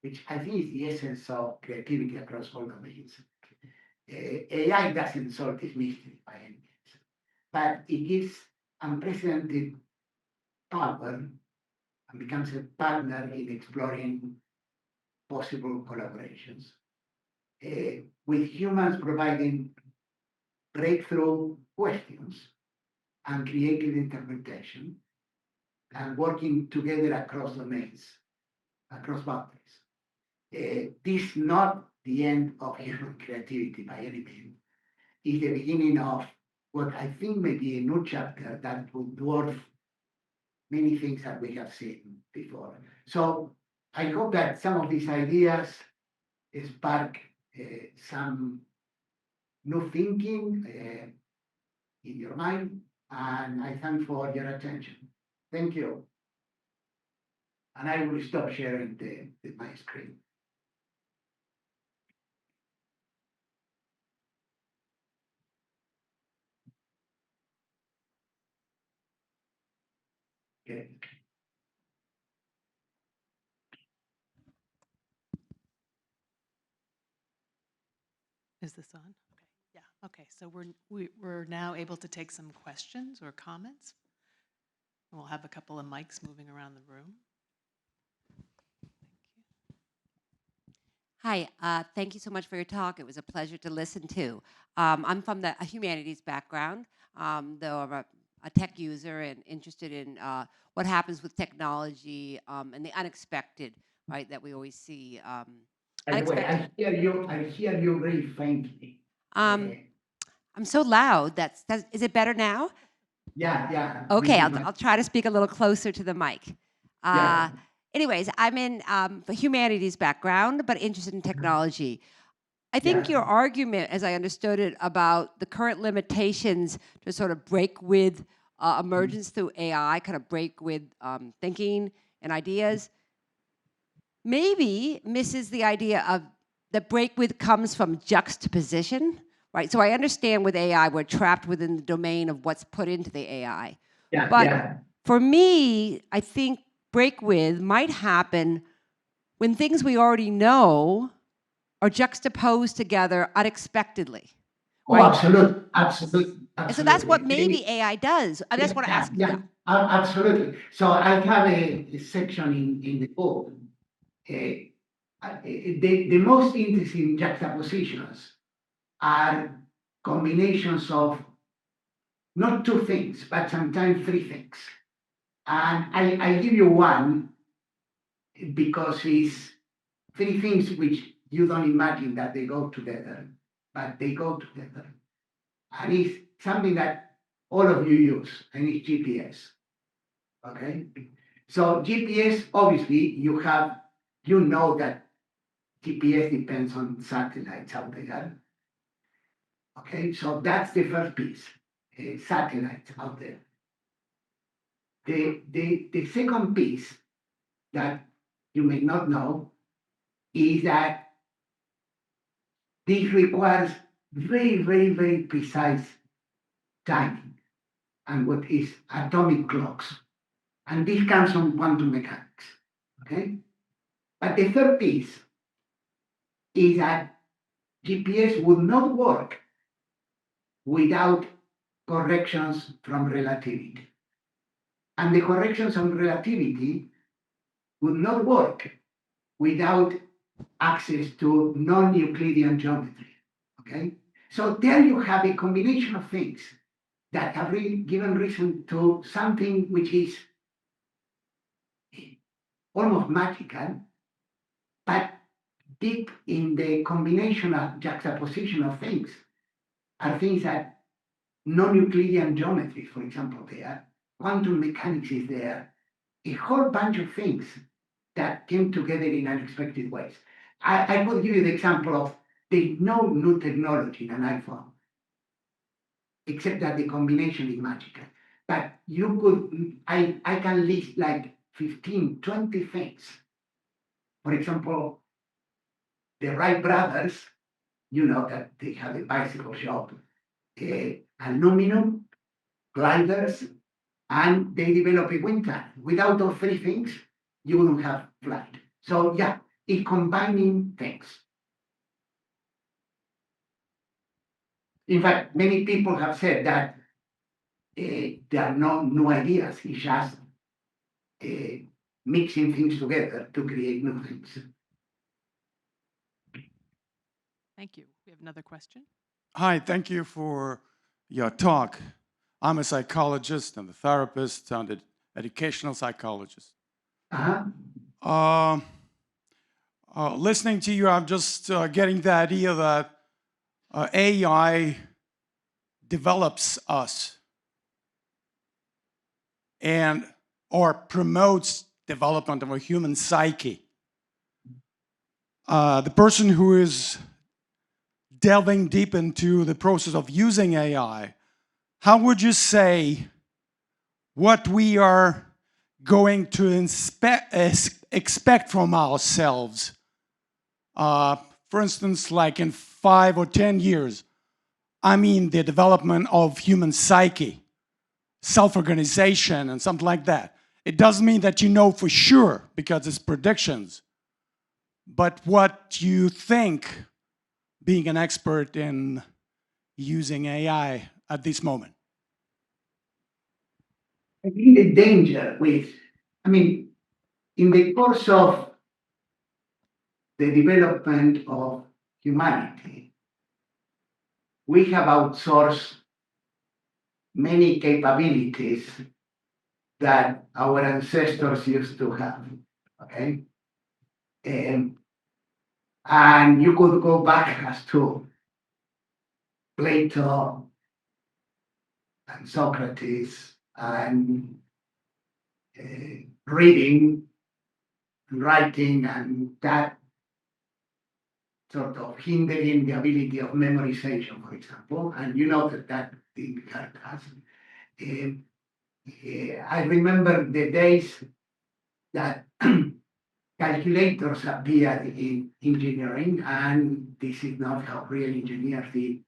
which I think is the essence of creativity across all domains. AI doesn't solve this mystery by any means, but it gives unprecedented power and becomes a partner in exploring possible collaborations. With humans providing breakthrough questions and creative interpretation and working together across domains, across boundaries. This is not the end of human creativity by any means. It's the beginning of what I think may be a new chapter that will dwarf many things that we have seen before. So I hope that some of these ideas spark some new thinking in your mind, and I thank for your attention. Thank you. And I will stop sharing my screen. Okay. Is this on? Okay. Yeah. Okay. So we're now able to take some questions or comments. And we'll have a couple of mics moving around the room. Hi, thank you so much for your talk. It was a pleasure to listen to. I'm from a humanities background, though I'm a tech user and interested in what happens with technology and the unexpected, right, that we always see. By the way, Unexpected. I hear you very faintly. I'm so loud. Is it better now? Yeah. Okay, Really I'll try to speak a little closer to the mic. Yeah. Anyways, I'm in a humanities background, but interested in technology. I think Yeah. your argument, as I understood it, about the current limitations to sort of break with emergence through AI, kind of break with thinking and ideas, maybe misses the idea of the break with comes from juxtaposition, right? So I understand with AI, we're trapped within the domain of what's put into the AI. Yeah. But Yeah. for me, I think break with might happen when things we already know are juxtaposed together unexpectedly. Oh, Right? absolutely. And so that's what maybe AI does. I just want to ask. Yeah, absolutely. So I have a section in the book. The most interesting juxtapositions are combinations of not two things, but sometimes three things. And I give you one because it's three things which you don't imagine that they go together, but they go together. And it's something that all of you use, and it's GPS. Okay? So GPS, obviously, you know that GPS depends on satellites out there. Okay, so that's the first piece, satellites out there. The second piece that you may not know is that this requires very precise timing and what is atomic clocks. And this comes from quantum mechanics. Okay? But the third piece is that GPS would not work without corrections from relativity. And the corrections on relativity would not work without access to non-Euclidean geometry. Okay? So there you have a combination of things that have really given reason to something which is almost magical, but deep in the combination of juxtaposition of things are things that non-Euclidean geometry, for example, there, quantum mechanics is there, a whole bunch of things that came together in unexpected ways. I will give you the example of there's no new technology in an iPhone, except that the combination is magical. But you could, I can list like 15, 20 things. For example, the Wright brothers, you know that they have a bicycle shop, aluminum, gliders, and they develop a wind tunnel. Without those three things, you wouldn't have flight. So yeah, it's combining things. In fact, many people have said that there are no new ideas. It's just mixing things together to create new things. Thank you. We have another question. Hi, thank you for your talk. I'm a psychologist and a therapist and an educational psychologist. Uh-huh. Listening to you, I'm just getting the idea that AI develops us and or promotes development of a human psyche. The person who is delving deep into the process of using AI, how would you say what we are going to expect from ourselves? For instance, like in 5 or 10 years, I mean the development of human psyche, self-organization and something like that. It doesn't mean that you know for sure because it's predictions, but what you think being an expert in using AI at this moment? I think the danger with, I mean, in the course of the development of humanity, we have outsourced many capabilities that our ancestors used to have. Okay. And you could go back as to Plato and Socrates and reading and writing, and that sort of hindering the ability of memorization, for example. And you know that didn't hurt us. I remember the days that calculators appeared in engineering, and this is not how real engineers did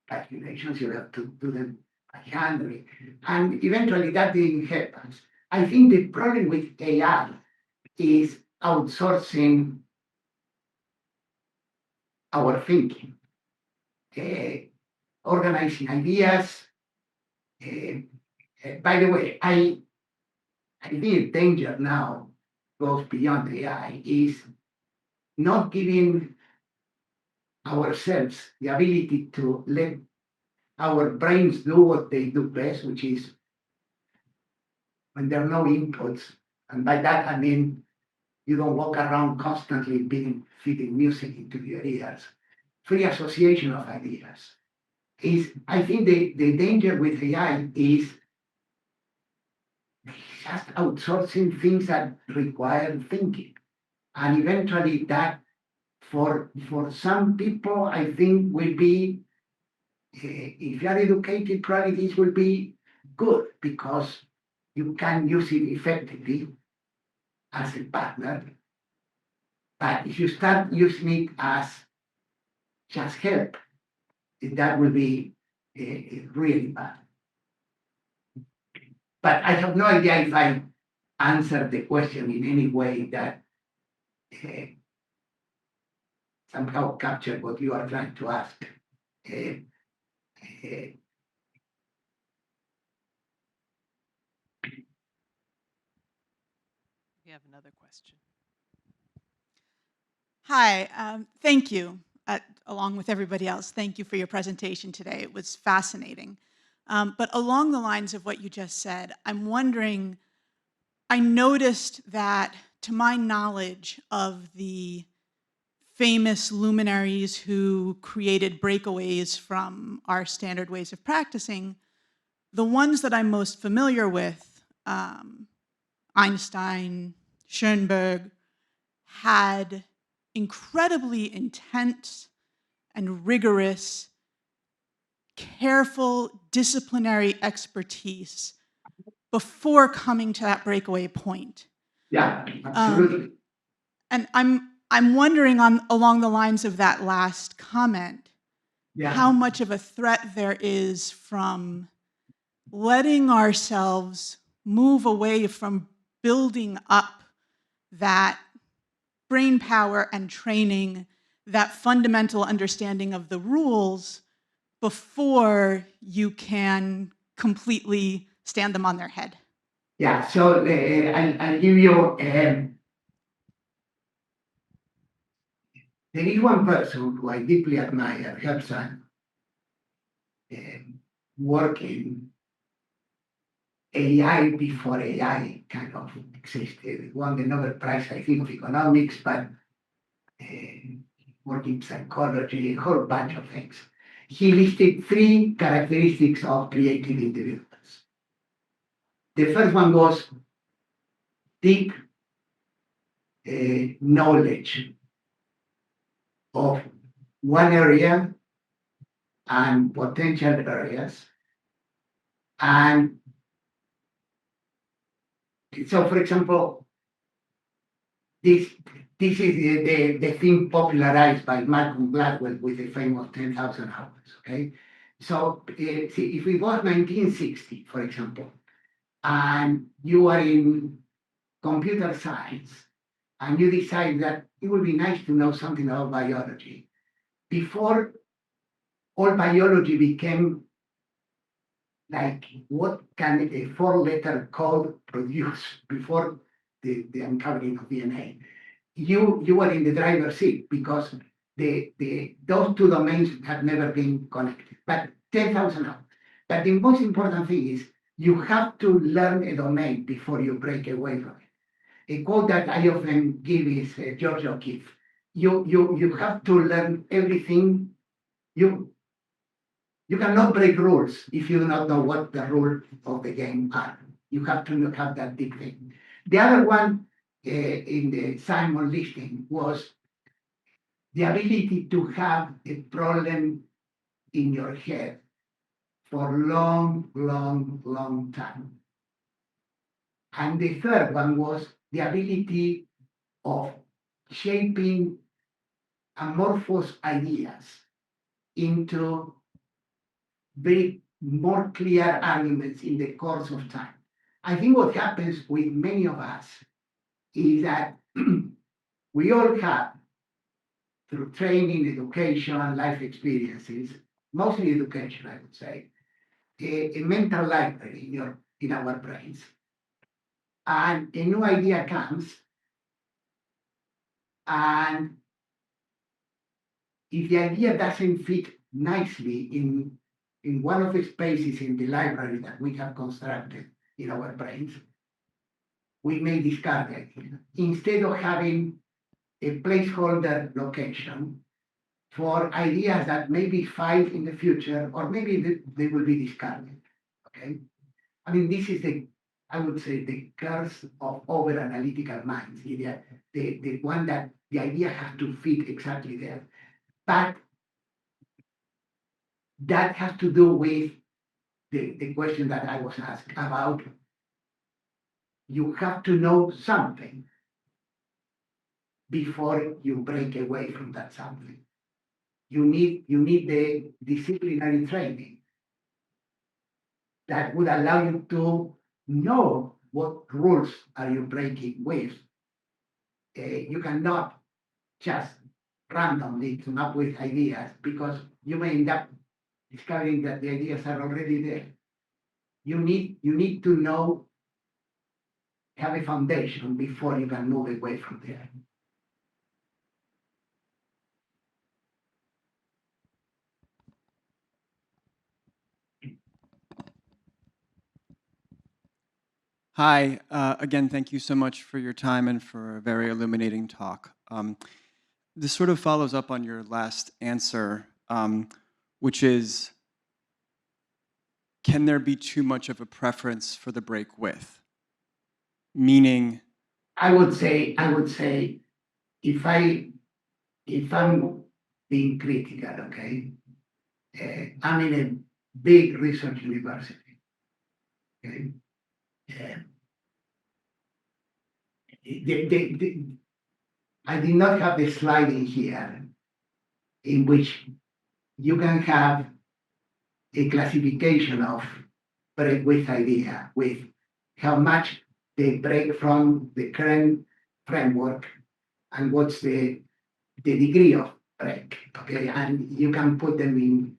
calculations. You have to do them by hand, and eventually that didn't happen. I think the problem with AI is outsourcing our thinking, organizing ideas. By the way, I think danger now goes beyond AI, is not giving ourselves the ability to let our brains do what they do best, which is when there are no inputs. And by that, I mean, you don't walk around constantly feeding music into your ears. Free association of ideas. I think the danger with AI is just outsourcing things that require thinking. And eventually that, for some people, I think will be, if you are educated, probably this will be good because you can use it effectively as a partner. But if you start using it as just help, that will be really bad. But I have no idea if I answered the question in any way that somehow captured what you are trying to ask. Uh, uh, We have another question. Hi, thank you, along with everybody else. Thank you for your presentation today. It was fascinating. But along the lines of what you just said, I'm wondering, I noticed that, to my knowledge of the famous luminaries who created breakaways from our standard ways of practicing, the ones that I'm most familiar with, Einstein, Schoenberg, had incredibly intense and rigorous, careful, disciplinary expertise before coming to that breakaway point. yeah, absolutely. And I'm wondering, along the lines of that last comment, Yeah. how much of a threat there is from letting ourselves move away from building up that brain power and training, that fundamental understanding of the rules before you can completely stand them on their head. Yeah, so I'll give you, there is one person who I deeply admire, her son, working AI before AI kind of existed. Won the Nobel Prize, I think, of economics, but working psychology, a whole bunch of things. He listed 3 characteristics of creative individuals. The first one was deep knowledge of one area and potential areas. And so, for example, this is the thing popularized by Malcolm Gladwell with the famous 10,000 hours, okay? So see, if it was 1960, for example, and you are in computer science, and you decide that it would be nice to know something about biology, before all biology became like what can a four-letter code produce before the uncovering of DNA. You were in the driver's seat because those two domains have never been connected, but 10,000 hours. But the most important thing is you have to learn a domain before you break away from it. A quote that I often give is George O'Keeffe. You have to learn everything. You cannot break rules if you do not know what the rules of the game are. You have to have that big thing. The other one in the Simon listing was the ability to have a problem in your head for long, long, long time. And the third one was the ability of shaping amorphous ideas into very more clear arguments in the course of time. I think what happens with many of us is that we all have, through training, education, life experiences, mostly education, I would say, a mental library in our brains. And a new idea comes, and if the idea doesn't fit nicely in one of the spaces in the library that we have constructed in our brains, we may discard it. Instead of having a placeholder location for ideas that may be fine in the future, or maybe they will be discarded, okay? I mean, this is I would say, the curse of over-analytical minds, the one that the idea has to fit exactly there. But that has to do with the question that I was asked about. You have to know something before you break away from that something. You need the disciplinary training that would allow you to know what rules are you breaking with. You cannot just randomly come up with ideas because you may end up discovering that the ideas are already there. You need to know, have a foundation before you can move away from there. Hi, again, thank you so much for your time and for a very illuminating talk. This sort of follows up on your last answer, which is, can there be too much of a preference for the break with? Meaning, I would say, if I'm being critical, okay, I'm in a big research university, okay. I did not have the slide in here in which you can have a classification of break with idea, with how much they break from the current framework and what's the degree of break, okay? And you can put them in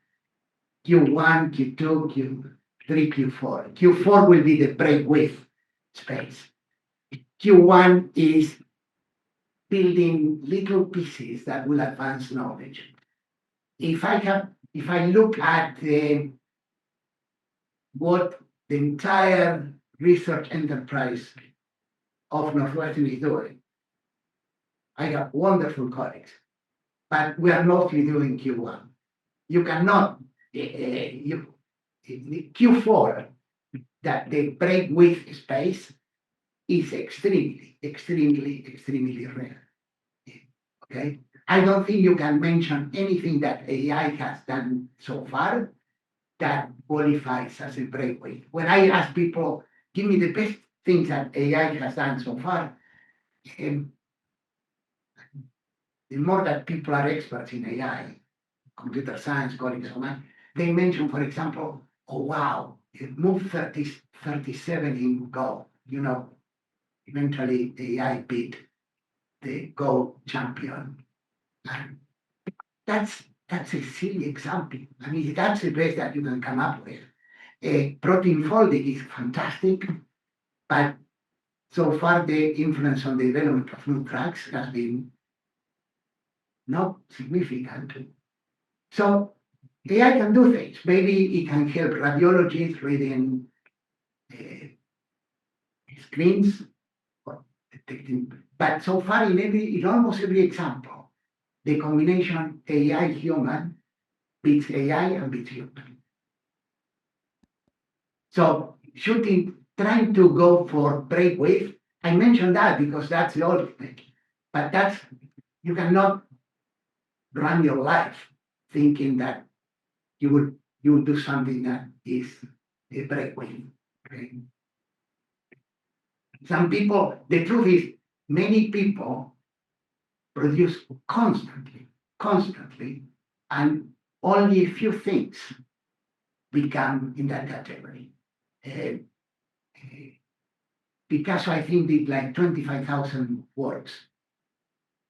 Q1, Q2, Q3, Q4. Q4 will be the break with space. Q1 is building little pieces that will advance knowledge. If I look at what the entire research enterprise of Northwestern is doing, I have wonderful colleagues, but we are mostly doing Q1. You cannot, Q4, that the break with space is extremely, extremely, extremely rare. Okay? I don't think you can mention anything that AI has done so far that qualifies as a breakaway. When I ask people, give me the best things that AI has done so far, the more that people are experts in AI, computer science, coding, so on, they mention, for example, oh wow, it moved 37 in Go. You know, eventually AI beat the Go champion. And that's that's a silly example. I mean, that's the best that you can come up with. Protein folding is fantastic, but so far the influence on the development of new drugs has been not significant. So AI can do things. Maybe it can help radiologists reading screens or detecting. But so far, in almost every example, the combination AI human beats AI and beats human. So trying to go for break with, I mentioned that because that's the ultimate. But you cannot run your life thinking that you would do something that is a break with. Okay? Some people, the truth is, many people produce constantly, and only a few things become in that category. Picasso, I think, did like 25,000 works.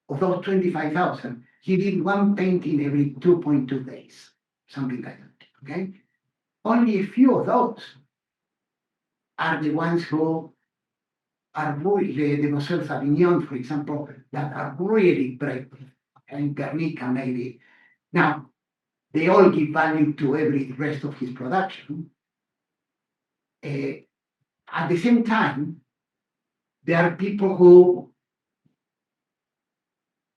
Of those 25,000, he did one painting every 2.2 days, something like that. Okay, only a few of those are the ones who are really the Moselle Savignon, for example, that are really breakthrough, and Guernica maybe. Now, they all give value to every rest of his production. At the same time, there are people who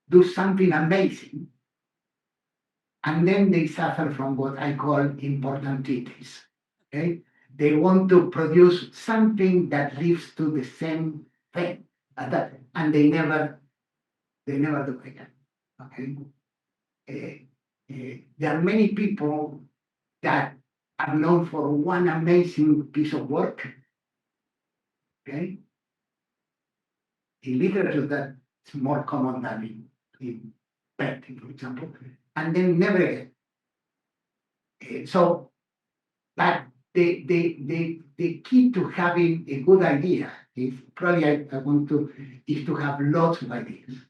do something amazing, and then they suffer from what I call importantitis. Okay, they want to produce something that leads to the same thing, and they never do it again. Okay, there are many people that are known for one amazing piece of work. Okay, in literature, that's more common than in painting, for example, and then never again. So, but the key to having a good idea is probably I want to is to have lots of ideas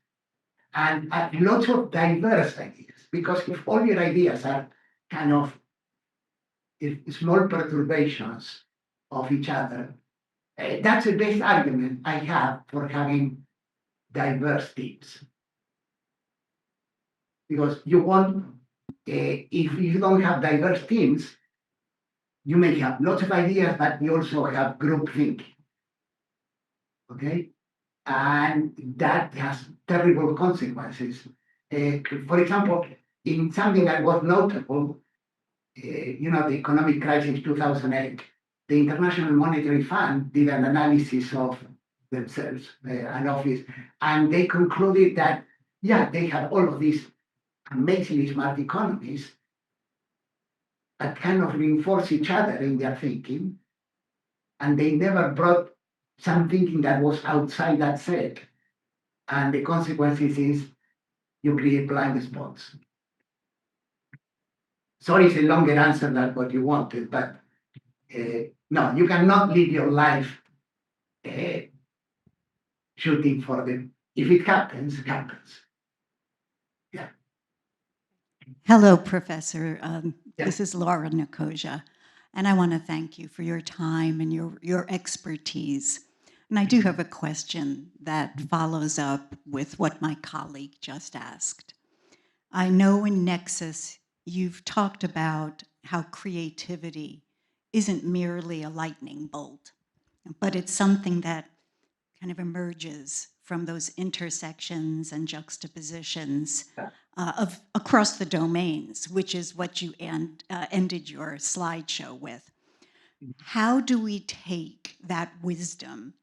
and lots of diverse ideas, because if all your ideas are kind of small perturbations of each other, that's the best argument I have for having diverse teams. Because you want, if you don't have diverse teams, you may have lots of ideas, but you also have group thinking. Okay? And that has terrible consequences. For example, in something that was notable, the economic crisis 2008, the International Monetary Fund did an analysis of themselves, an office, and they concluded that, yeah, they have all of these amazingly smart economies that kind of reinforce each other in their thinking, and they never brought some thinking that was outside that set. And the consequences is you create blind spots. Sorry, it's a longer answer than what you wanted, but no, you cannot live your life shooting for them. If it happens, it happens. Yeah. Hello, Professor. Yeah. This is Laura Nicosia, and I want to thank you for your time and your expertise. And I do have a question that follows up with what my colleague just asked. I know in Nexus, you've talked about how creativity isn't merely a lightning bolt, but it's something that kind of emerges from those intersections and juxtapositions of across the domains, which is what you ended your slideshow with. How do we take that wisdom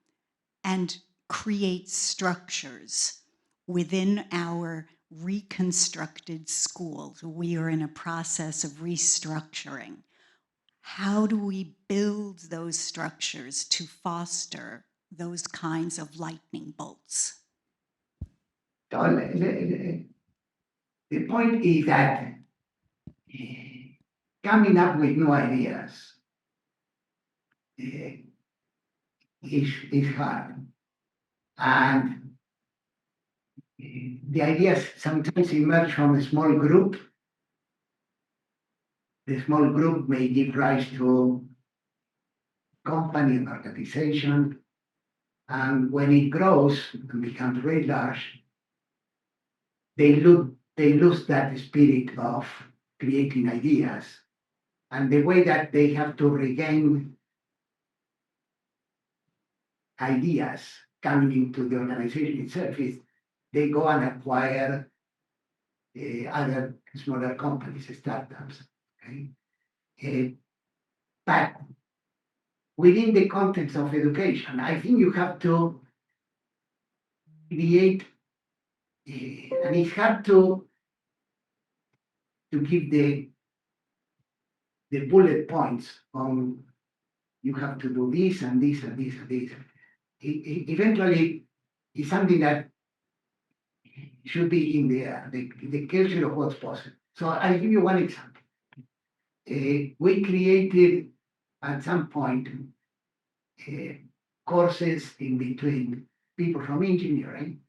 and create structures within our reconstructed schools? We are in a process of restructuring. How do we build those structures to foster those kinds of lightning bolts? So the point is that coming up with new ideas is hard. And the ideas sometimes emerge from a small group, the small group may give rise to company and organization. And when it grows and becomes very large, they lose that spirit of creating ideas. And the way that they have to regain ideas coming into the organization itself is they go and acquire other smaller companies, startups. Okay? But within the context of education, I think you have to create, and it's hard to give the bullet points on you have to do this and this and this and this. Eventually, it's something that should be in the culture of what's possible. So I'll give you one example. We created at some point courses in between people from engineering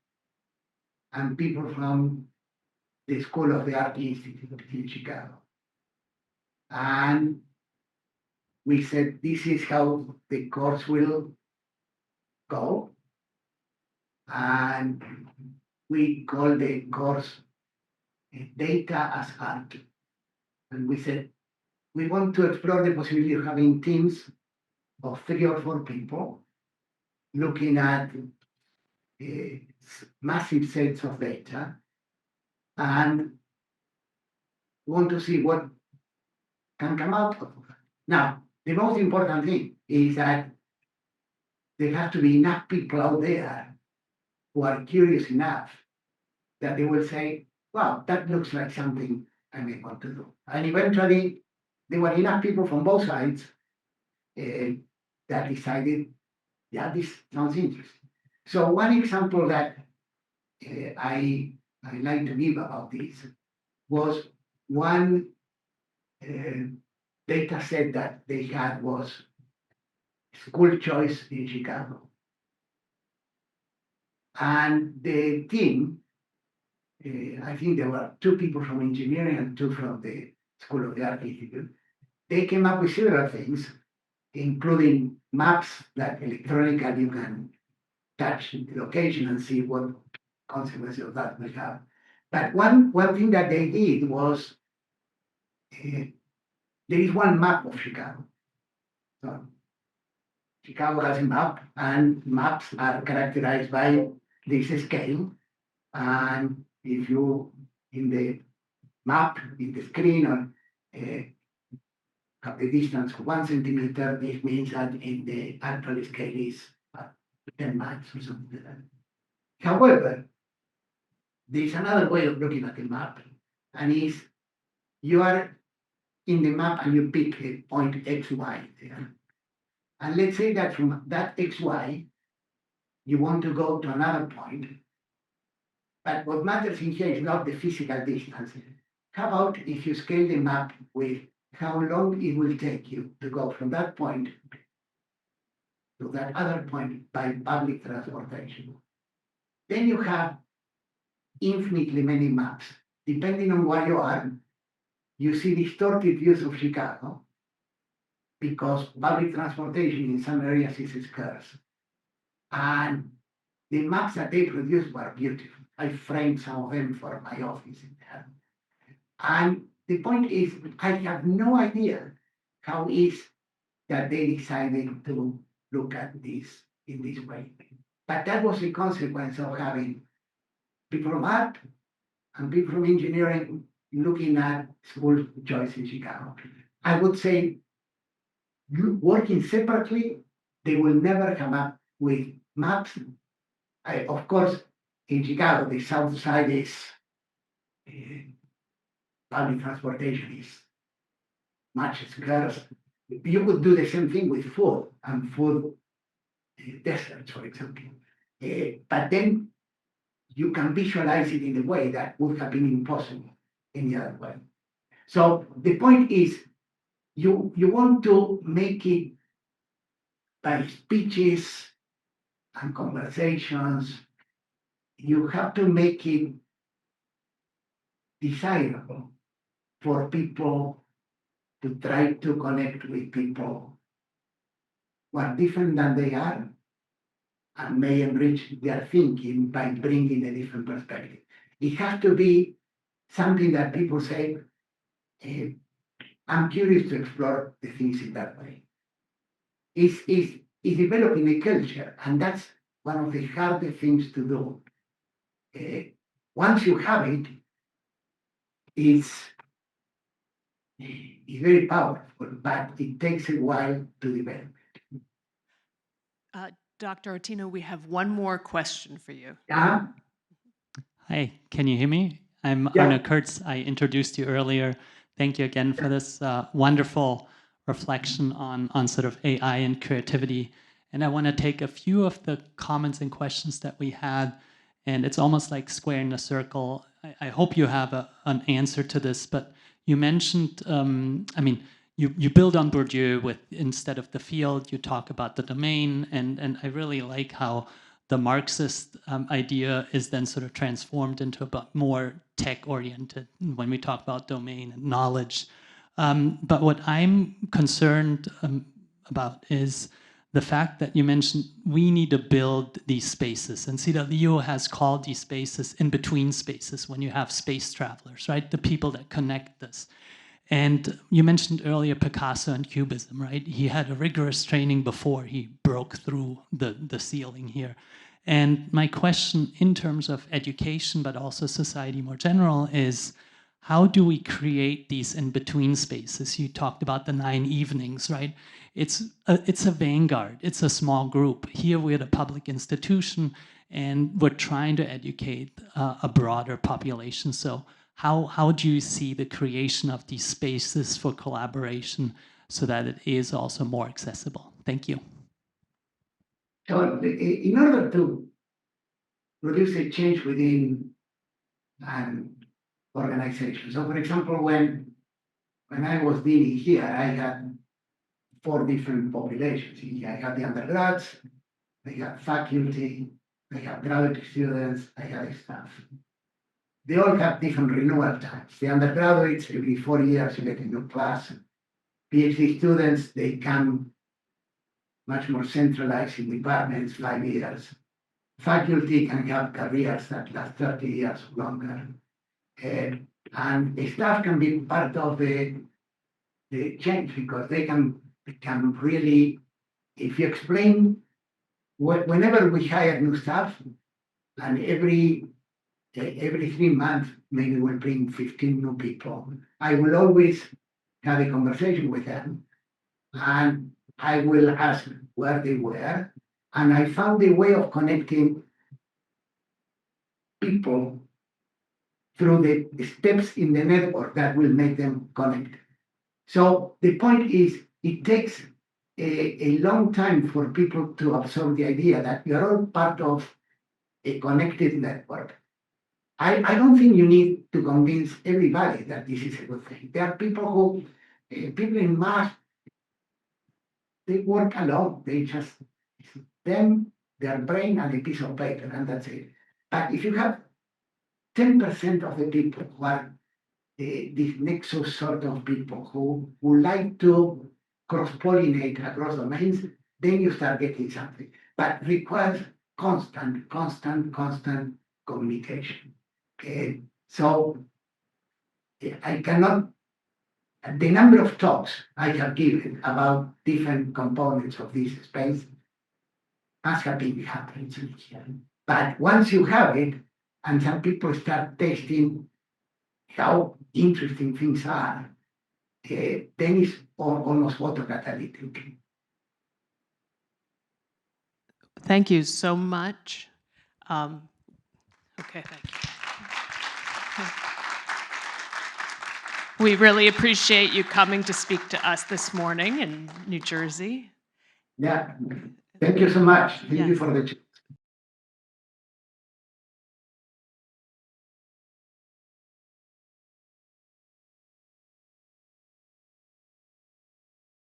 and people from the School of the Art Institute in Chicago. And we said, this is how the course will go. And we call the course Data as Art. And we said, we want to explore the possibility of having teams of 3 or 4 people looking at massive sets of data and want to see what can come out of it. Now, the most important thing is that there have to be enough people out there who are curious enough that they will say, wow, that looks like something I may want to do. And eventually, there were enough people from both sides that decided, yeah, this sounds interesting. So one example that I like to give about this was one data set that they had was school choice in Chicago. And the team, I think there were 2 people from engineering and 2 from the School of the Art Institute. They came up with several things, including maps that electronically you can touch the location and see what consequences of that will have. But one thing that they did was there is one map of Chicago. So Chicago has a map, and maps are characterized by this scale. And if you, in the map, in the screen, or have the distance of 1 centimeter, this means that in the actual scale is 10 miles or something like that. However, there's another way of looking at the map, and is you are in the map and you pick a point XY there. And let's say that from that XY, you want to go to another point. But what matters in here is not the physical distance. How about if you scale the map with how long it will take you to go from that point to that other point by public transportation? Then you have infinitely many maps. Depending on where you are, you see distorted views of Chicago because public transportation in some areas is scarce. And the maps that they produced were beautiful. I framed some of them for my office in there. And the point is, I have no idea how is that they decided to look at this in this way. But that was a consequence of having people from art and people from engineering looking at school choice in Chicago. I would say, working separately, they will never come up with maps. Of course, in Chicago, the south side is public transportation is much scarce. You could do the same thing with food and food deserts, for example. But then you can visualize it in a way that would have been impossible any other way. So the point is, you want to make it by speeches and conversations. You have to make it desirable for people to try to connect with people who are different than they are and may enrich their thinking by bringing a different perspective. It has to be something that people say, I'm curious to explore the things in that way. It's developing a culture, and that's one of the hardest things to do. Once you have it, it's very powerful, but it takes a while to develop. Dr. Ottino, we have one more question for you. Yeah, Hi, can you hear me? I'm Yeah. Arne Kurtz. I introduced you earlier. Thank you again for this wonderful reflection on sort of AI and creativity. And I want to take a few of the comments and questions that we had, and it's almost like squaring the circle. I hope you have an answer to this, but you mentioned, you build on Bourdieu with, instead of the field, you talk about the domain, and I really like how the Marxist idea is then sort of transformed into a more tech-oriented when we talk about domain and knowledge. But what I'm concerned about is the fact that you mentioned we need to build these spaces. And CWU has called these spaces in-between spaces when you have space travelers, right? The people that connect this. And you mentioned earlier Picasso and Cubism, right? He had a rigorous training before he broke through the ceiling here. And my question in terms of education, but also society more general, is how do we create these in-between spaces? You talked about the 9 evenings, right? It's a vanguard, it's a small group. Here we're at a public institution and we're trying to educate a broader population. So how do you see the creation of these spaces for collaboration so that it is also more accessible? Thank you. So in order to produce a change within an organization. So for example, when I was dealing here, I had 4 different populations. I had the undergrads, I had faculty, I had graduate students, I had staff. They all have different renewal times. The undergraduates, every 4 years, you get a new class. PhD students, they come much more centralized in departments, 5 years. Faculty can have careers that last 30 years or longer. And staff can be part of the change because they can become really, if you explain, whenever we hire new staff, and every 3 months, maybe we'll bring 15 new people, I will always have a conversation with them, and I will ask where they were, and I found a way of connecting people through the steps in the network that will make them connect. So the point is, it takes a long time for people to absorb the idea that you're all part of a connected network. I don't think you need to convince everybody that this is a good thing. There are people who, people in math, they work alone. They just, them, their brain, and a piece of paper, and that's it. But if you have 10% of the people who are this nexus sort of people who like to cross-pollinate across domains, then you start getting something. But requires constant communication. So I cannot, the number of talks I have given about different components of this space must have been happening here. But once you have it, and some people start testing how interesting things are, then it's almost autocatalytic. Thank you so much. Okay, thank you. We really appreciate you coming to speak to us this morning in New Jersey. Yeah, thank you so much. Thank you Yes. for the